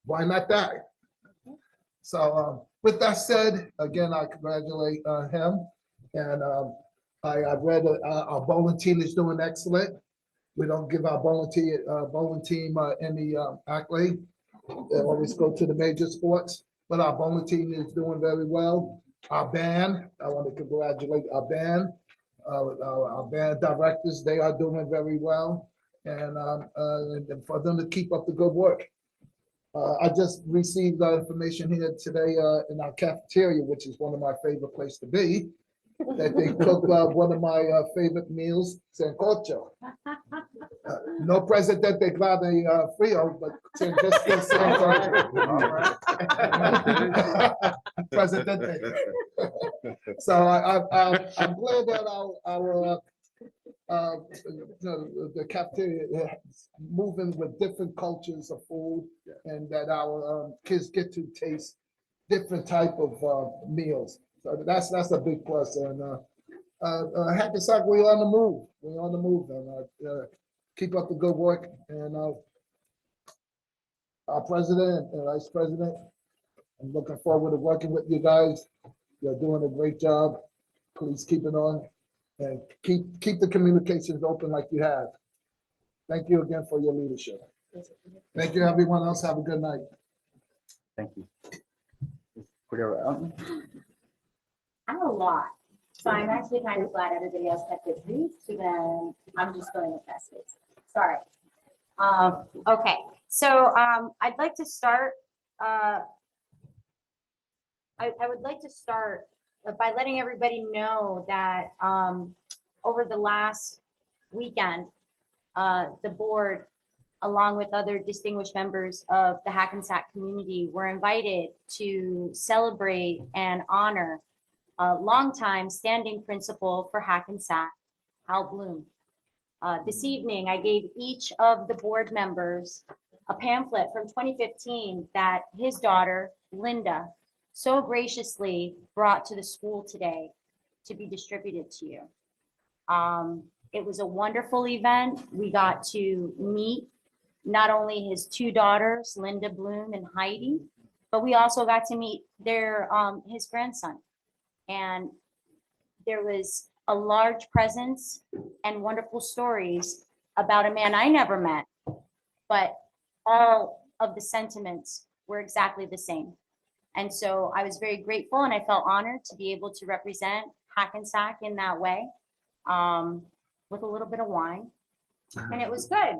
Why not that? So with that said, again, I congratulate him. And I read our bowling team is doing excellent. We don't give our bowling team any accolade. They always go to the major sports, but our bowling team is doing very well. Our band, I want to congratulate our band. Our band directors, they are doing very well. And for them to keep up the good work. I just received information here today in our cafeteria, which is one of my favorite places to be, that they cook one of my favorite meals, sancocho. No Presidente Clave Frio, but just sancocho. Presidente. So I'm glad that the cafeteria is moving with different cultures of food, and that our kids get to taste different type of meals. So that's a big plus. And Hackensack, we're on the move. We're on the move, and keep up the good work. And our president and vice president, I'm looking forward to working with you guys. You're doing a great job. Please keep it on. And keep the communications open like you have. Thank you again for your leadership. Thank you, everyone else. Have a good night. Thank you. Cordero, I have a lot, so I'm actually kind of glad everybody else kept it brief, so then I'm just going with fast pace. Sorry. Okay, so I'd like to start, I would like to start by letting everybody know that over the last weekend, the board, along with other distinguished members of the Hackensack community, were invited to celebrate and honor a longtime standing principal for Hackensack, Hal Bloom. This evening, I gave each of the board members a pamphlet from 2015 that his daughter, Linda, so graciously brought to the school today to be distributed to you. It was a wonderful event. We got to meet not only his two daughters, Linda Bloom and Heidi, but we also got to meet his grandson. And there was a large presence and wonderful stories about a man I never met, but all of the sentiments were exactly the same. And so I was very grateful and I felt honored to be able to represent Hackensack in that way, with a little bit of wine. And it was good.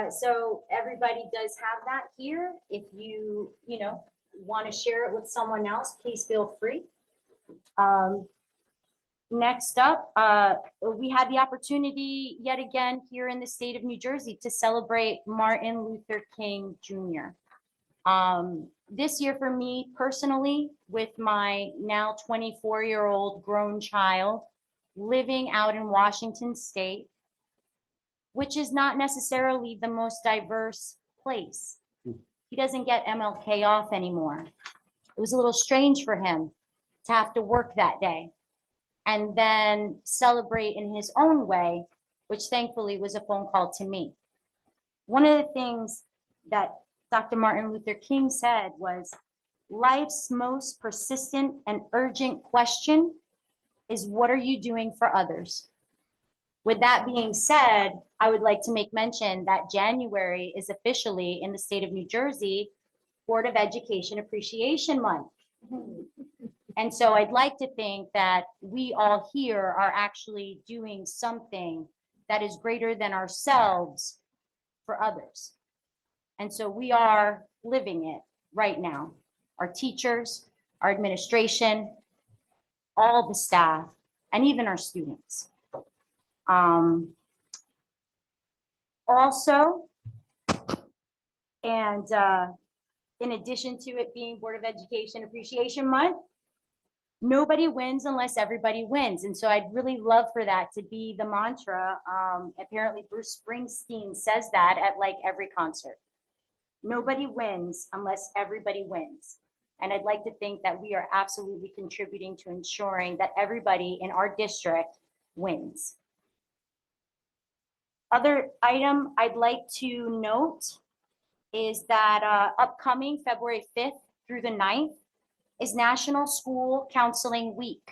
So everybody does have that here. If you want to share it with someone else, please feel free. Next up, we had the opportunity yet again here in the state of New Jersey to celebrate Martin Luther King Jr. This year for me personally, with my now 24-year-old grown child living out in Washington State, which is not necessarily the most diverse place. He doesn't get MLK off anymore. It was a little strange for him to have to work that day and then celebrate in his own way, which thankfully was a phone call to me. One of the things that Dr. Martin Luther King said was, life's most persistent and urgent question is, what are you doing for others? With that being said, I would like to make mention that January is officially in the state of New Jersey, Board of Education Appreciation Month. And so I'd like to think that we all here are actually doing something that is greater than ourselves for others. And so we are living it right now. Our teachers, our administration, all the staff, and even our students. Also, and in addition to it being Board of Education Appreciation Month, nobody wins unless everybody wins. And so I'd really love for that to be the mantra. Apparently Bruce Springsteen says that at like every concert. Nobody wins unless everybody wins. And I'd like to think that we are absolutely contributing to ensuring that everybody in our district wins. Other item I'd like to note is that upcoming February 5th through the 9th is National School Counseling Week.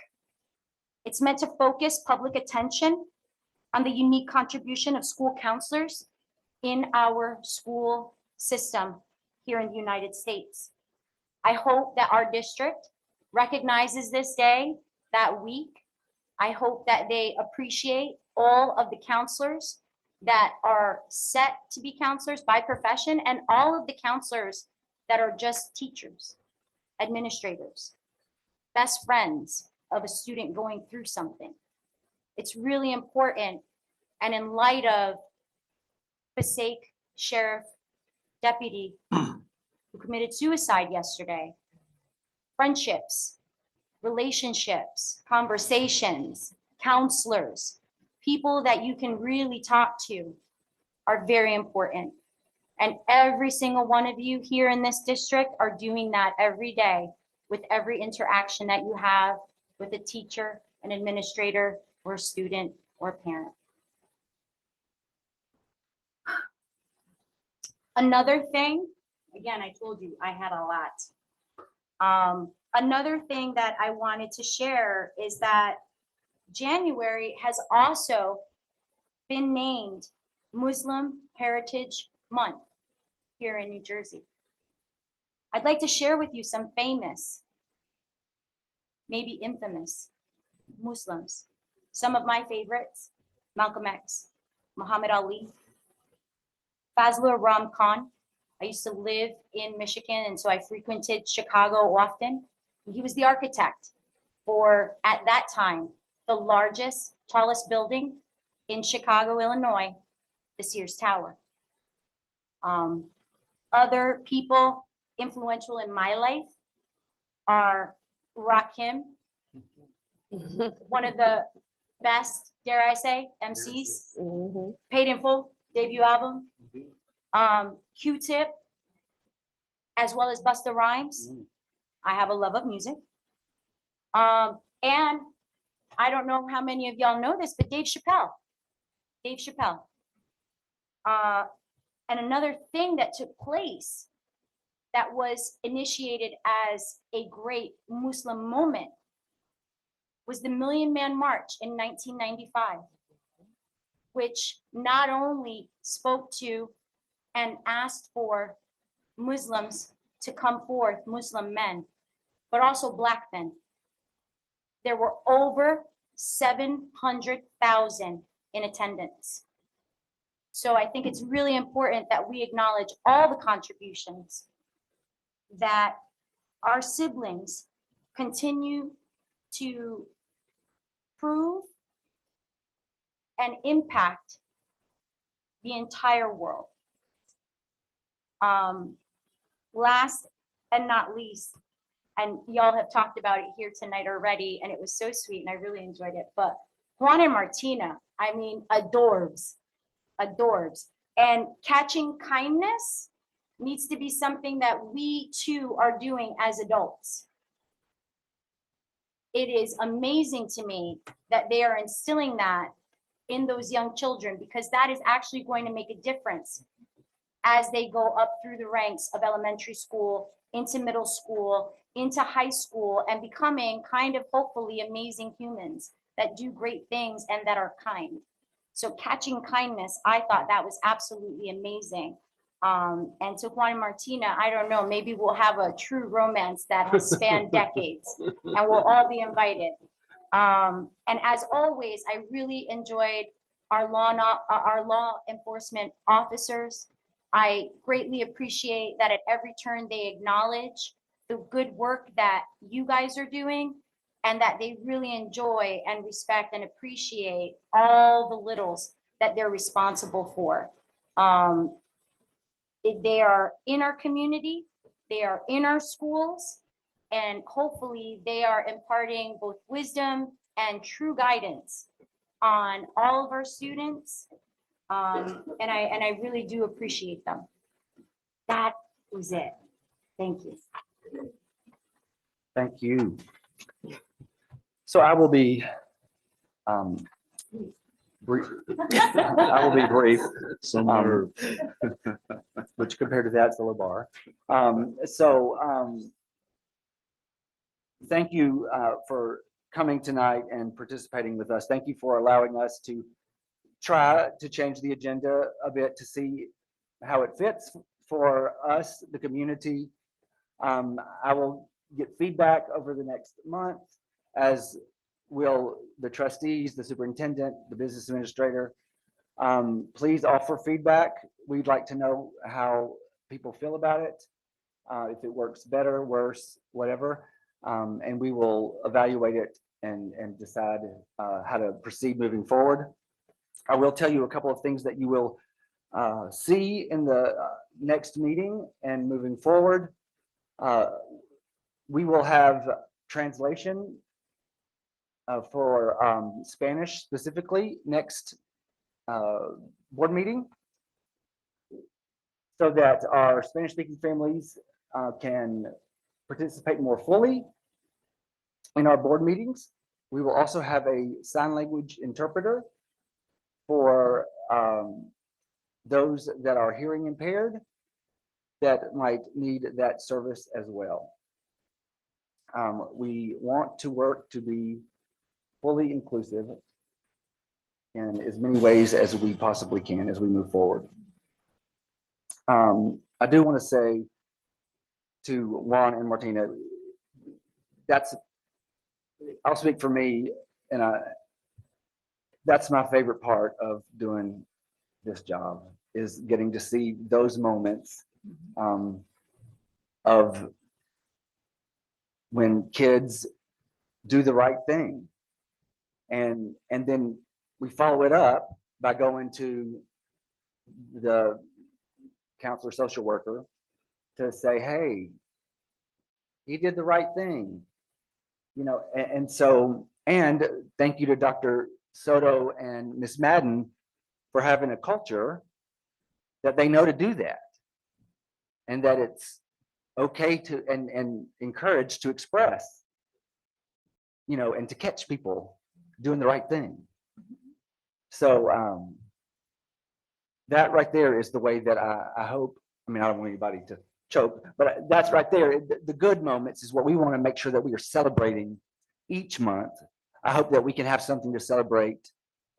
It's meant to focus public attention on the unique contribution of school counselors in our school system here in the United States. I hope that our district recognizes this day, that week. I hope that they appreciate all of the counselors that are set to be counselors by profession and all of the counselors that are just teachers, administrators, best friends of a student going through something. It's really important. And in light of Passaic Sheriff Deputy who committed suicide yesterday, friendships, relationships, conversations, counselors, people that you can really talk to are very important. And every single one of you here in this district are doing that every day with every interaction that you have with a teacher, an administrator, or a student or a parent. Another thing, again, I told you I had a lot. Another thing that I wanted to share is that January has also been named Muslim Heritage Month here in New Jersey. I'd like to share with you some famous, maybe infamous Muslims. Some of my favorites: Malcolm X, Muhammad Ali, Fazlur Ram Khan. I used to live in Michigan, and so I frequented Chicago often. He was the architect for, at that time, the largest, tallest building in Chicago, Illinois, the Sears Tower. Other people influential in my life are Rakim, one of the best, dare I say, MCs, Paid in Full, debut album, Q-Tip, as well as Busta Rhymes. I have a love of music. And I don't know how many of y'all know this, but Dave Chappelle. And another thing that took place that was initiated as a great Muslim moment was the Million Man March in 1995. which not only spoke to and asked for Muslims to come forth, Muslim men, but also Black men. There were over 700,000 in attendance. So I think it's really important that we acknowledge all the contributions that our siblings continue to prove and impact the entire world. Last and not least, and y'all have talked about it here tonight already, and it was so sweet and I really enjoyed it, but Juan and Martina, I mean, adorbs. And catching kindness needs to be something that we too are doing as adults. It is amazing to me that they are instilling that in those young children, because that is actually going to make a difference as they go up through the ranks of elementary school, into middle school, into high school, and becoming kind of hopefully amazing humans that do great things and that are kind. So catching kindness, I thought that was absolutely amazing. And to Juan and Martina, I don't know, maybe we'll have a true romance that will span decades and we'll all be invited. And as always, I really enjoyed our law enforcement officers. I greatly appreciate that at every turn they acknowledge the good work that you guys are doing, and that they really enjoy and respect and appreciate all the littles that they're responsible for. They are in our community, they are in our schools, and hopefully they are imparting both wisdom and true guidance on all of our students. And I really do appreciate them. That was it. Thank you. Thank you. So I will be brief. I will be brief. Which compared to that, it's a low bar. Thank you for coming tonight and participating with us. Thank you for allowing us to try to change the agenda a bit to see how it fits for us, the community. I will get feedback over the next month, as will the trustees, the superintendent, the business administrator. Please offer feedback. We'd like to know how people feel about it, if it works better, worse, whatever. And we will evaluate it and decide how to proceed moving forward. I will tell you a couple of things that you will see in the next meeting and moving forward. We will have translation for Spanish specifically next board meeting, so that our Spanish-speaking families can participate more fully in our board meetings. We will also have a sign language interpreter for those that are hearing impaired that might need that service as well. We want to work to be fully inclusive in as many ways as we possibly can as we move forward. I do want to say to Juan and Martina, I'll speak for me, and that's my favorite part of doing this job, is getting to see those moments of when kids do the right thing. And then we follow it up by going to the counselor, social worker, to say, hey, he did the right thing. You know, and thank you to Dr. Soto and Ms. Madden for having a culture that they know to do that, and that it's okay to and encouraged to express, you know, and to catch people doing the right thing. So that right there is the way that I hope, I mean, I don't want anybody to choke, but that's right there. The good moments is what we want to make sure that we are celebrating each month. I hope that we can have something to celebrate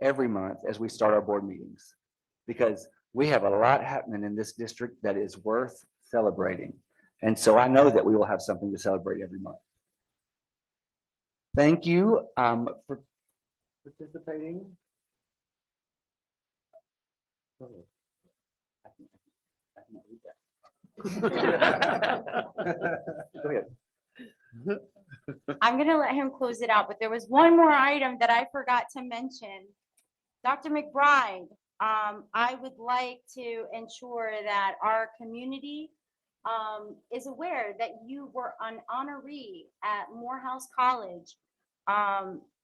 every month as we start our board meetings, because we have a lot happening in this district that is worth celebrating. And so I know that we will have something to celebrate every month. Thank you for participating. Go ahead. I'm gonna let him close it out, but there was one more item that I forgot to mention. Dr. McBride, I would like to ensure that our community is aware that you were an honoree at Morehouse College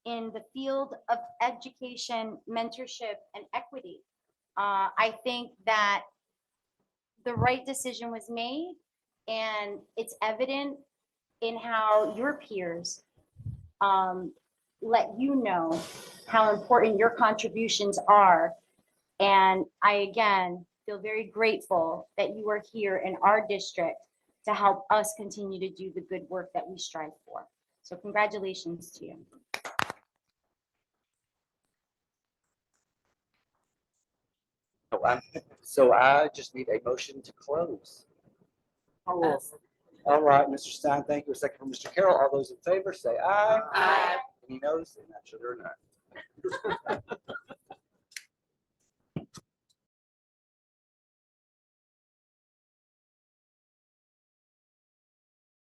in the field of education, mentorship, and equity. I think that the right decision was made, and it's evident in how your peers let you know how important your contributions are. And I, again, feel very grateful that you are here in our district to help us continue to do the good work that we strive for. So congratulations to you. So I just need a motion to close. All right, Mr. Stein, thank you. A second from Mr. Carroll. All those in favor say aye. Aye. Any noes? And that should or not.